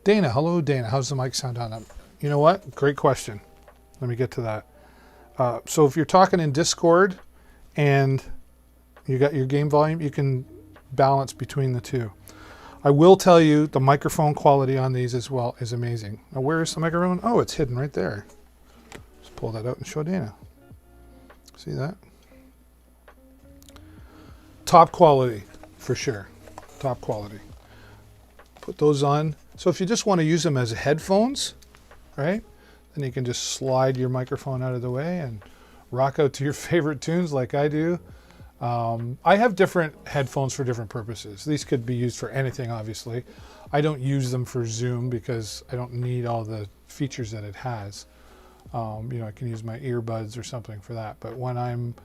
Dana, hello Dana. How's the mic sound on? You know what? Great question. Let me get to that. So if you're talking in Discord and you got your game volume, you can balance between the two. I will tell you the microphone quality on these as well is amazing. Now where is the microphone? Oh, it's hidden right there. Let's pull that out and show Dana. See that? Top quality, for sure. Top quality. Put those on. So if you just want to use them as headphones, right? Then you can just slide your microphone out of the way and rock out to your favorite tunes like I do. I have different headphones for different purposes. These could be used for anything, obviously. I don't use them for Zoom because I don't need all the features that it has. You know, I can use my earbuds or something for that. But when I'm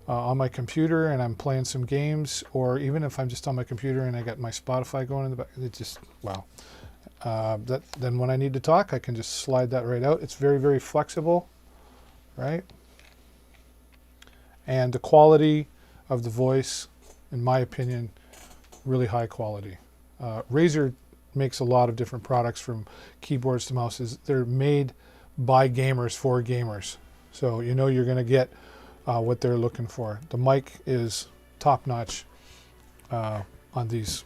on my computer and I'm playing some games, or even if I'm just on my computer and I got my Spotify going in the back, it just, wow. Then when I need to talk, I can just slide that right out. It's very, very flexible, right? And the quality of the voice, in my opinion, really high quality. Razer makes a lot of different products, from keyboards to mouses. They're made by gamers for gamers. So you know you're going to get what they're looking for. The mic is top notch on these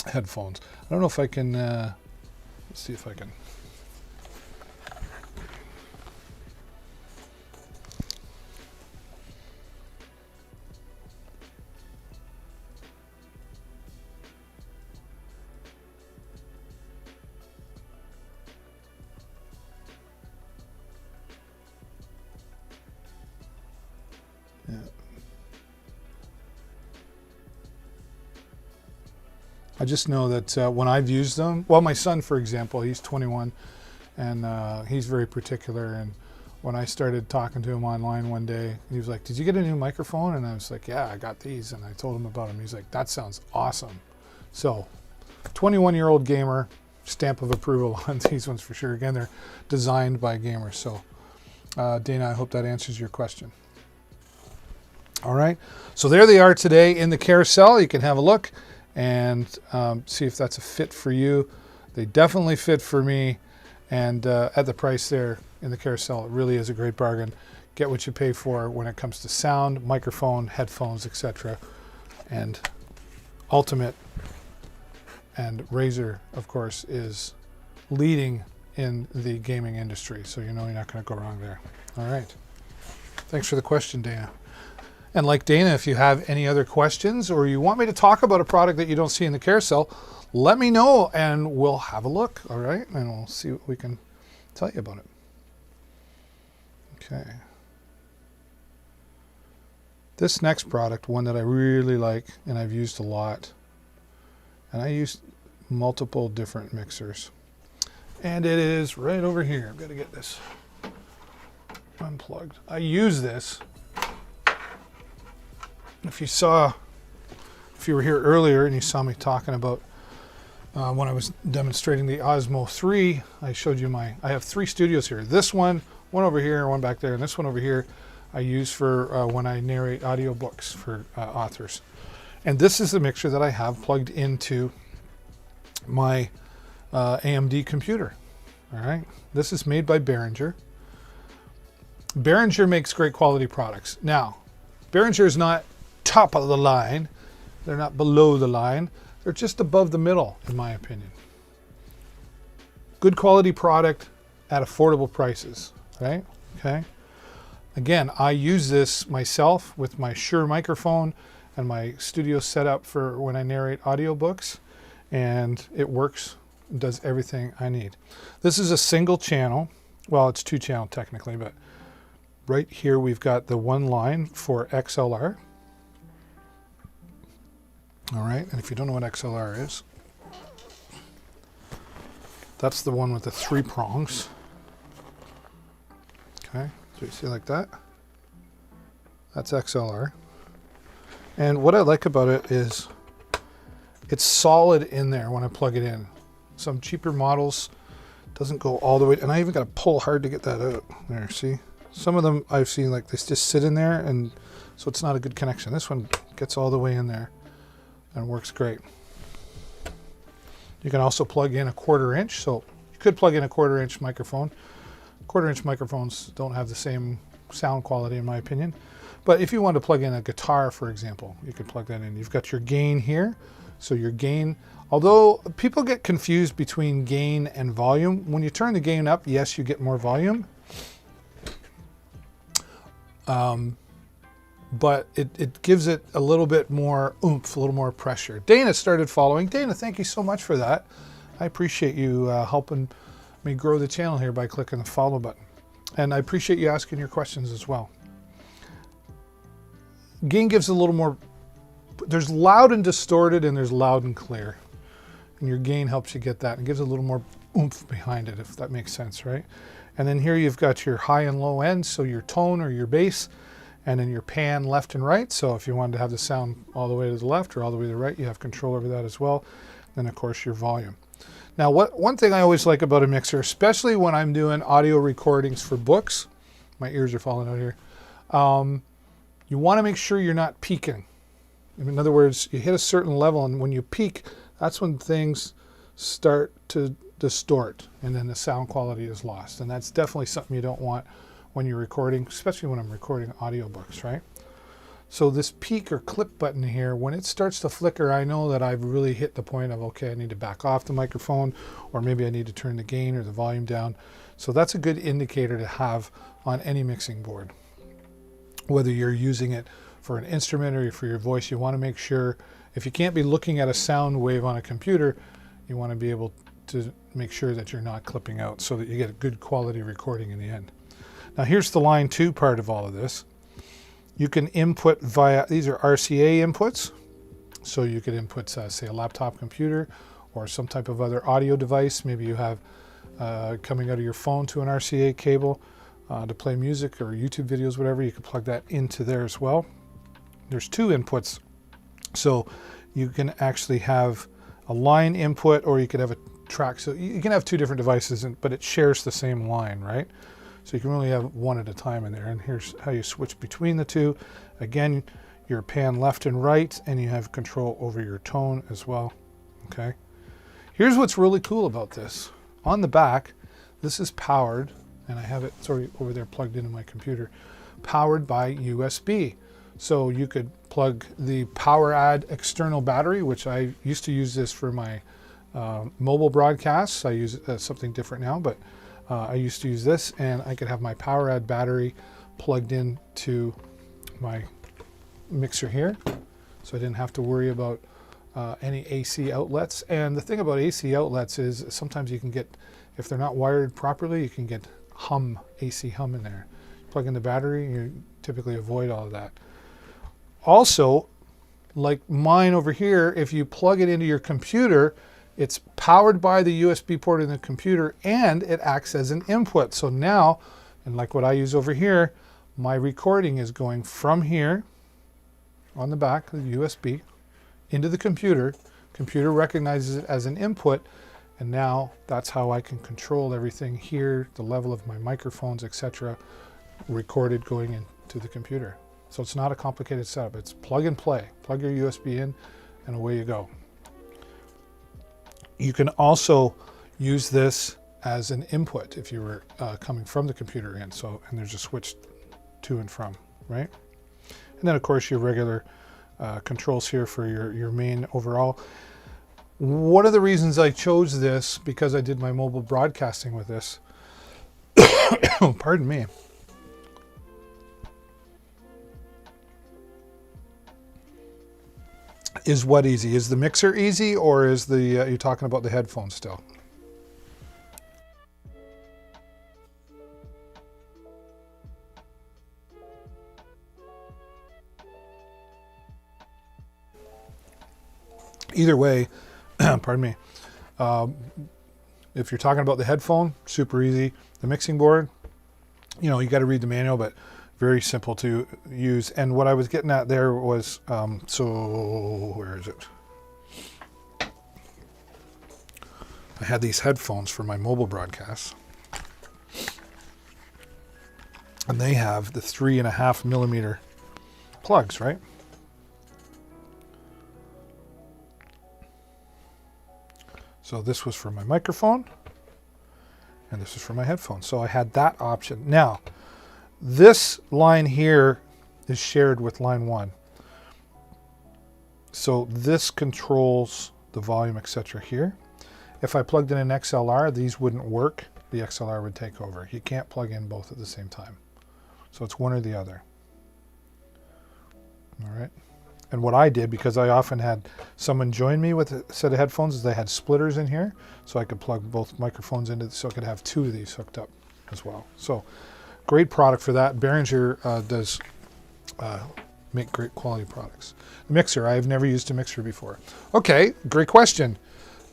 headphones. I don't know if I can, let's see if I can. Yeah. I just know that when I've used them, well, my son, for example, he's 21, and he's very particular. And when I started talking to him online one day, he was like, "Did you get a new microphone?" And I was like, "Yeah, I got these." And I told him about them. He's like, "That sounds awesome." So, 21-year-old gamer, stamp of approval on these ones for sure. Again, they're designed by gamers. So, Dana, I hope that answers your question. All right, so there they are today in the carousel. You can have a look and see if that's a fit for you. They definitely fit for me, and at the price there in the carousel, it really is a great bargain. Get what you pay for when it comes to sound, microphone, headphones, etc. And Ultimate and Razer, of course, is leading in the gaming industry, so you know you're not going to go wrong there. All right, thanks for the question, Dana. And like Dana, if you have any other questions or you want me to talk about a product that you don't see in the carousel, let me know and we'll have a look, all right? And we'll see what we can tell you about it. Okay. This next product, one that I really like and I've used a lot, and I use multiple different mixers, and it is right over here. I've got to get this unplugged. I use this. If you were here earlier and you saw me talking about when I was demonstrating the Osmo 3, I showed you I have 3 studios here. This one over here, one back there, and this one over here I use for when I narrate audiobooks for authors. And this is the mixer that I have plugged into my AMD computer. All right, this is made by Behringer. Behringer makes great quality products. Now, Behringer is not top of the line. They're not below the line. They're just above the middle, in my opinion. Good quality product at affordable prices, right? Okay. Again, I use this myself with my Shure microphone and my studio setup for when I narrate audiobooks, and it works, does everything I need. This is a single channel. Well, it's 2 channel technically, but right here we've got the one line for XLR. All right, and if you don't know what XLR is, that's the one with the 3 prongs. Okay, so you see like that? That's XLR. And what I like about it is it's solid in there when I plug it in. Some cheaper models doesn't go all the way, and I even got to pull hard to get that out. There, see? Some of them I've seen like they just sit in there, and so it's not a good connection. This one gets all the way in there and works great. You can also plug in a 1/4 inch, so you could plug in a 1/4 inch microphone. 1/4 inch microphones don't have the same sound quality in my opinion, but if you want to plug in a guitar, for example, you could plug that in. You've got your gain here, so your gain, although people get confused between gain and volume, when you turn the gain up, yes, you get more volume, but it gives it a little bit more oomph, a little more pressure. Dana started following. Dana, thank you so much for that. I appreciate you helping me grow the channel here by clicking the follow button. And I appreciate you asking your questions as well. Gain gives a little more, there's loud and distorted and there's loud and clear. And your gain helps you get that and gives a little more oomph behind it, if that makes sense, right? And then here you've got your high and low ends, so your tone or your bass, and then your pan left and right. So if you wanted to have the sound all the way to the left or all the way to the right, you have control over that as well. And of course your volume. Now one thing I always like about a mixer, especially when I'm doing audio recordings for books, my ears are falling out here, you want to make sure you're not peaking. In other words, you hit a certain level, and when you peak, that's when things start to distort and then the sound quality is lost. And that's definitely something you don't want when you're recording, especially when I'm recording audiobooks, right? So this peak or clip button here, when it starts to flicker, I know that I've really hit the point of, okay, I need to back off the microphone, or maybe I need to turn the gain or the volume down. So that's a good indicator to have on any mixing board. Whether you're using it for an instrument or for your voice, you want to make sure, if you can't be looking at a sound wave on a computer, you want to be able to make sure that you're not clipping out so that you get a good quality recording in the end. Now here's the line 2 part of all of this. You can input via, these are RCA inputs. So you could input, say, a laptop computer or some type of other audio device. Maybe you have coming out of your phone to an RCA cable to play music or YouTube videos, whatever. You can plug that into there as well. There's 2 inputs. So you can actually have a line input, or you could have a track. So you can have 2 different devices, but it shares the same line, right? So you can really have one at a time in there. And here's how you switch between the 2. Again, your pan left and right, and you have control over your tone as well. Okay. Here's what's really cool about this. On the back, this is powered, and I have it over there plugged into my computer, powered by USB. So you could plug the PowerAd external battery, which I used to use this for my mobile broadcasts. I use something different now, but I used to use this, and I could have my PowerAd battery plugged in to my mixer here, so I didn't have to worry about any AC outlets. And the thing about AC outlets is sometimes you can get, if they're not wired properly, you can get AC hum in there. Plug in the battery, you typically avoid all of that. Also, like mine over here, if you plug it into your computer, it's powered by the USB port in the computer and it acts as an input. So now, and like what I use over here, my recording is going from here on the back of the USB into the computer. Computer recognizes it as an input, and now that's how I can control everything here, the level of my microphones, etc., recorded going into the computer. So it's not a complicated setup. It's plug and play. Plug your USB in and away you go. You can also use this as an input if you were coming from the computer in. So, and there's a switch to and from, right? And then of course your regular controls here for your main overall. One of the reasons I chose this, because I did my mobile broadcasting with this, pardon me, is what easy? Is the mixer easy, or is the you're talking about the headphones still? Either way, pardon me, if you're talking about the headphone, super easy. The mixing board, you know, you got to read the manual, but very simple to use. And what I was getting at there was, so where is it? I had these headphones for my mobile broadcasts, and they have the 3.5 millimeter plugs, right? So this was for my microphone, and this is for my headphones. So I had that option. Now, this line here is shared with line 1. So this controls the volume, etc. here. If I plugged in an XLR, these wouldn't work. The XLR would take over. You can't plug in both at the same time. So it's one or the other. All right. And what I did, because I often had someone join me with a set of headphones, is they had splitters in here, so I could plug both microphones into, so I could have 2 of these hooked up as well. So great product for that. Behringer does make great quality products. Mixer, I've never used a mixer before. Okay, great question.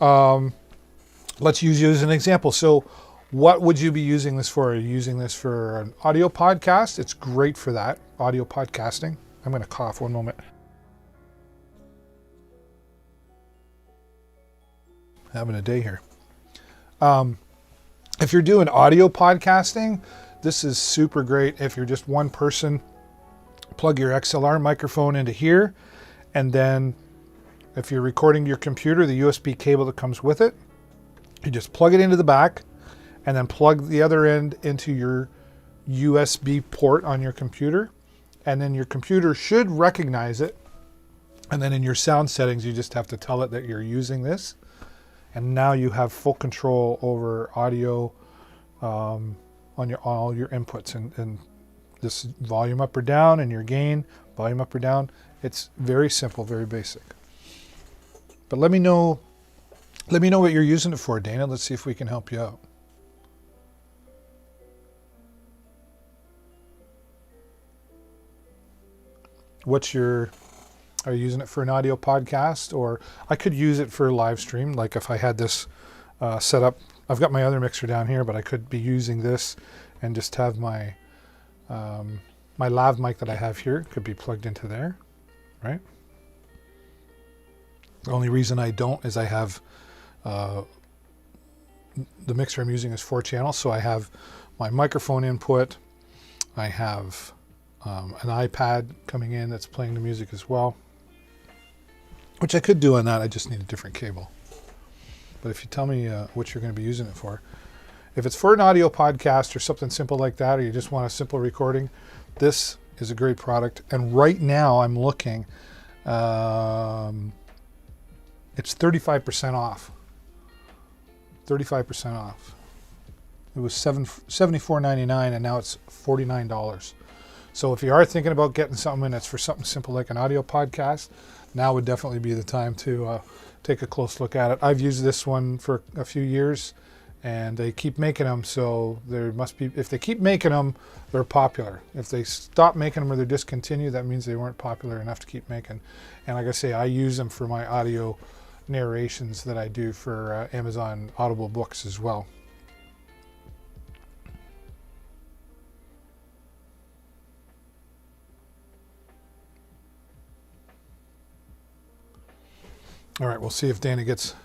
Let's use you as an example. So what would you be using this for? Are you using this for an audio podcast? It's great for that, audio podcasting. I'm going to cough one moment. Having a day here. If you're doing audio podcasting, this is super great. If you're just one person, plug your XLR microphone into here, and then if you're recording to your computer, the USB cable that comes with it, you just plug it into the back and then plug the other end into your USB port on your computer, and then your computer should recognize it, and then in your sound settings you just have to tell it that you're using this. And now you have full control over audio on all your inputs, and this volume up or down, and your gain, volume up or down. It's very simple, very basic. But let me know what you're using it for, Dana. Let's see if we can help you out. Are you using it for an audio podcast? Or I could use it for a live stream. Like if I had this set up, I've got my other mixer down here, but I could be using this and just have my my lav mic that I have here could be plugged into there, right? The only reason I don't is I have the mixer I'm using is 4 channels, so I have my microphone input, I have an iPad coming in that's playing the music as well, which I could do on that. I just need a different cable. But if you tell me what you're going to be using it for, if it's for an audio podcast or something simple like that, or you just want a simple recording, this is a great product. And right now I'm looking, it's 35% off. 35% off. It was $74.99 and now it's $49. So if you are thinking about getting something and it's for something simple like an audio podcast, now would definitely be the time to take a close look at it. I've used this one for a few years and they keep making them, so there must be, if they keep making them, they're popular. If they stop making them or they're discontinued, that means they weren't popular enough to keep making. And like I say, I use them for my audio narrations that I do for Amazon Audible books as well. All right, we'll see if Dana gets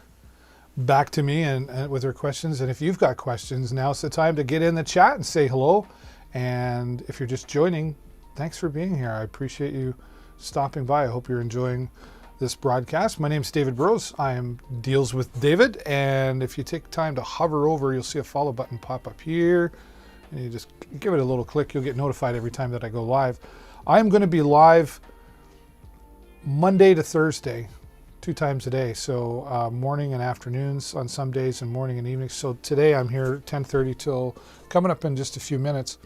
back to me and with her questions. And if you've got questions, now's the time to get in the chat and say hello. And if you're just joining, thanks for being here. I appreciate you stopping by. I hope you're enjoying this broadcast. My name's David Burrows. I am Deals with David. And if you take time to hover over, you'll see a follow button pop up here. And you just give it a little click. You'll get notified every time that I go live. I'm going to be live Monday to Thursday, 2 times a day, so morning and afternoons on some days, and morning and evening. So today I'm here 10:30 till coming up in just a few minutes.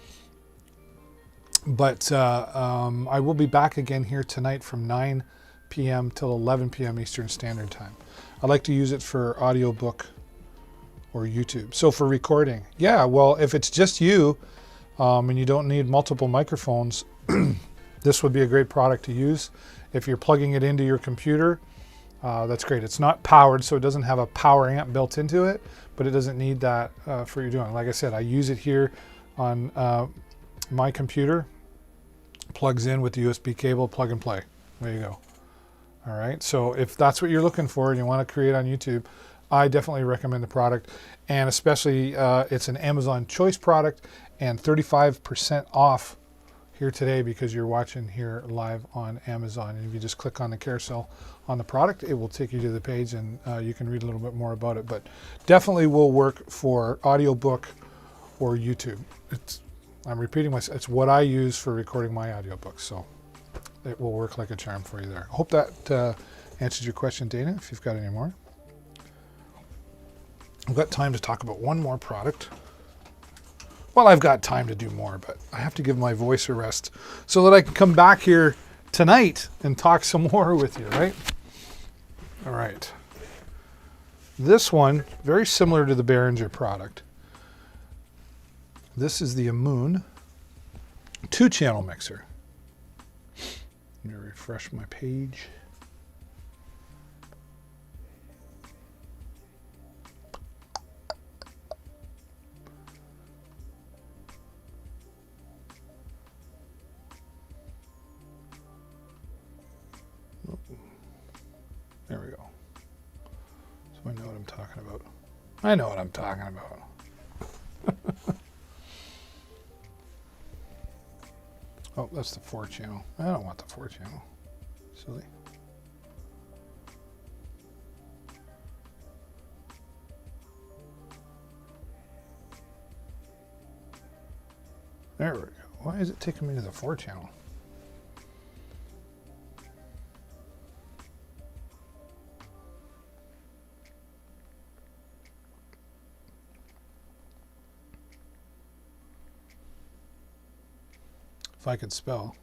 But I will be back again here tonight from 9 p.m. till 11 p.m. Eastern Standard Time. I like to use it for audiobook or YouTube. So for recording, yeah, well, if it's just you and you don't need multiple microphones, this would be a great product to use. If you're plugging it into your computer, that's great. It's not powered, so it doesn't have a power amp built into it, but it doesn't need that for your doing. Like I said, I use it here on my computer. Plugs in with the USB cable, plug and play. There you go. All right, so if that's what you're looking for and you want to create on YouTube, I definitely recommend the product. And especially it's an Amazon Choice product and 35% off here today because you're watching here live on Amazon. And if you just click on the carousel on the product, it will take you to the page and you can read a little bit more about it. But definitely will work for audiobook or YouTube. I'm repeating myself, it's what I use for recording my audiobooks, so it will work like a charm for you there. I hope that answers your question, Dana, if you've got any more. I've got time to talk about one more product. Well, I've got time to do more, but I have to give my voice a rest so that I can come back here tonight and talk some more with you, right? All right. This one, very similar to the Behringer product. This is the Amoon 2-channel mixer. Let me refresh my page. There we go. So I know what I'm talking about. I know what I'm talking about. Oh, that's the 4-channel. I don't want the 4-channel. Silly. There we go. Why is it taking me to the 4-channel? If I could spell.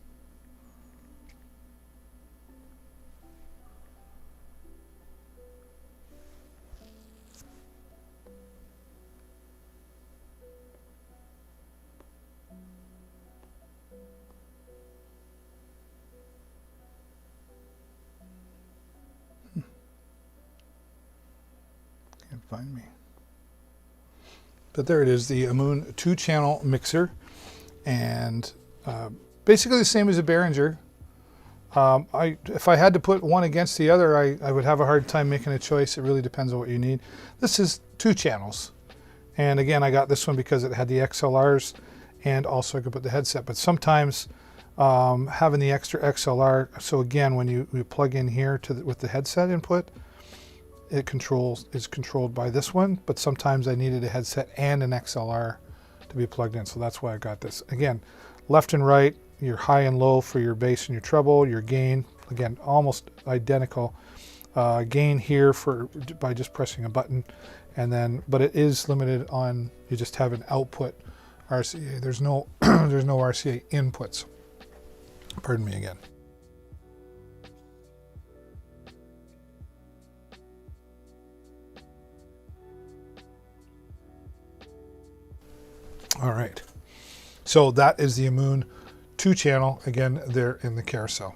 Can't find me. But there it is, the Amoon 2-channel mixer, and basically the same as a Behringer. If I had to put one against the other, I would have a hard time making a choice. It really depends on what you need. This is 2 channels. And again, I got this one because it had the XLRs and also I could put the headset. But sometimes having the extra XLR, so again, when you plug in here with the headset input, it is controlled by this one. But sometimes I needed a headset and an XLR to be plugged in. So that's why I got this. Again, left and right, your high and low for your bass and your treble, your gain, again, almost identical. Gain here by just pressing a button, and then, but it is limited on, you just have an output RCA. There's no there's no RCA inputs. Pardon me again. All right. So that is the Amoon 2 channel. Again, they're in the carousel.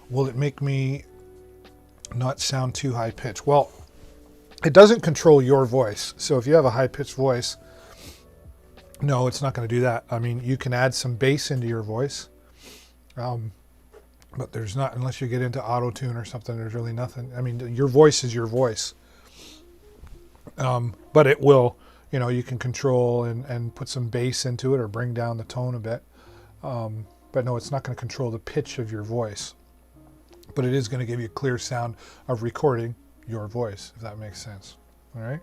Will it make me not sound too high pitched? Well, it doesn't control your voice. So if you have a high pitched voice, no, it's not going to do that. I mean, you can add some bass into your voice, but there's not, unless you get into auto tune or something, there's really nothing. I mean, your voice is your voice. But it will, you know, you can control and put some bass into it or bring down the tone a bit. But no, it's not going to control the pitch of your voice. But it is going to give you a clear sound of recording your voice, if that makes sense. All right.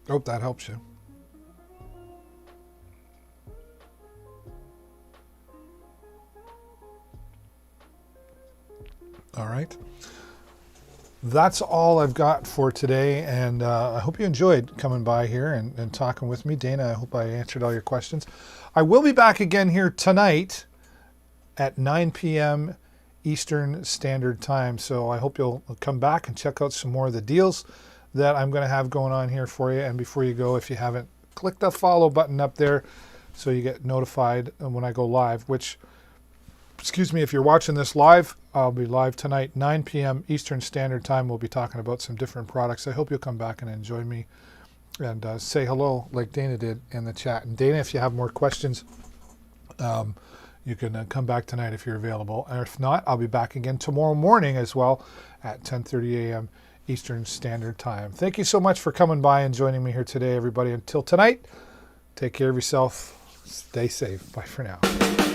Hope that helps you. All right. That's all I've got for today, and I hope you enjoyed coming by here and talking with me. Dana, I hope I answered all your questions. I will be back again here tonight at 9 p.m. Eastern Standard Time, so I hope you'll come back and check out some more of the deals that I'm going to have going on here for you. And before you go, if you haven't, click the follow button up there so you get notified when I go live, which, excuse me, if you're watching this live, I'll be live tonight, 9 p.m. Eastern Standard Time. We'll be talking about some different products. I hope you'll come back and enjoy me and say hello like Dana did in the chat. And Dana, if you have more questions, you can come back tonight if you're available. And if not, I'll be back again tomorrow morning as well at 10:30 a.m. Eastern Standard Time. Thank you so much for coming by and joining me here today, everybody. Until tonight, take care of yourself. Stay safe. Bye for now.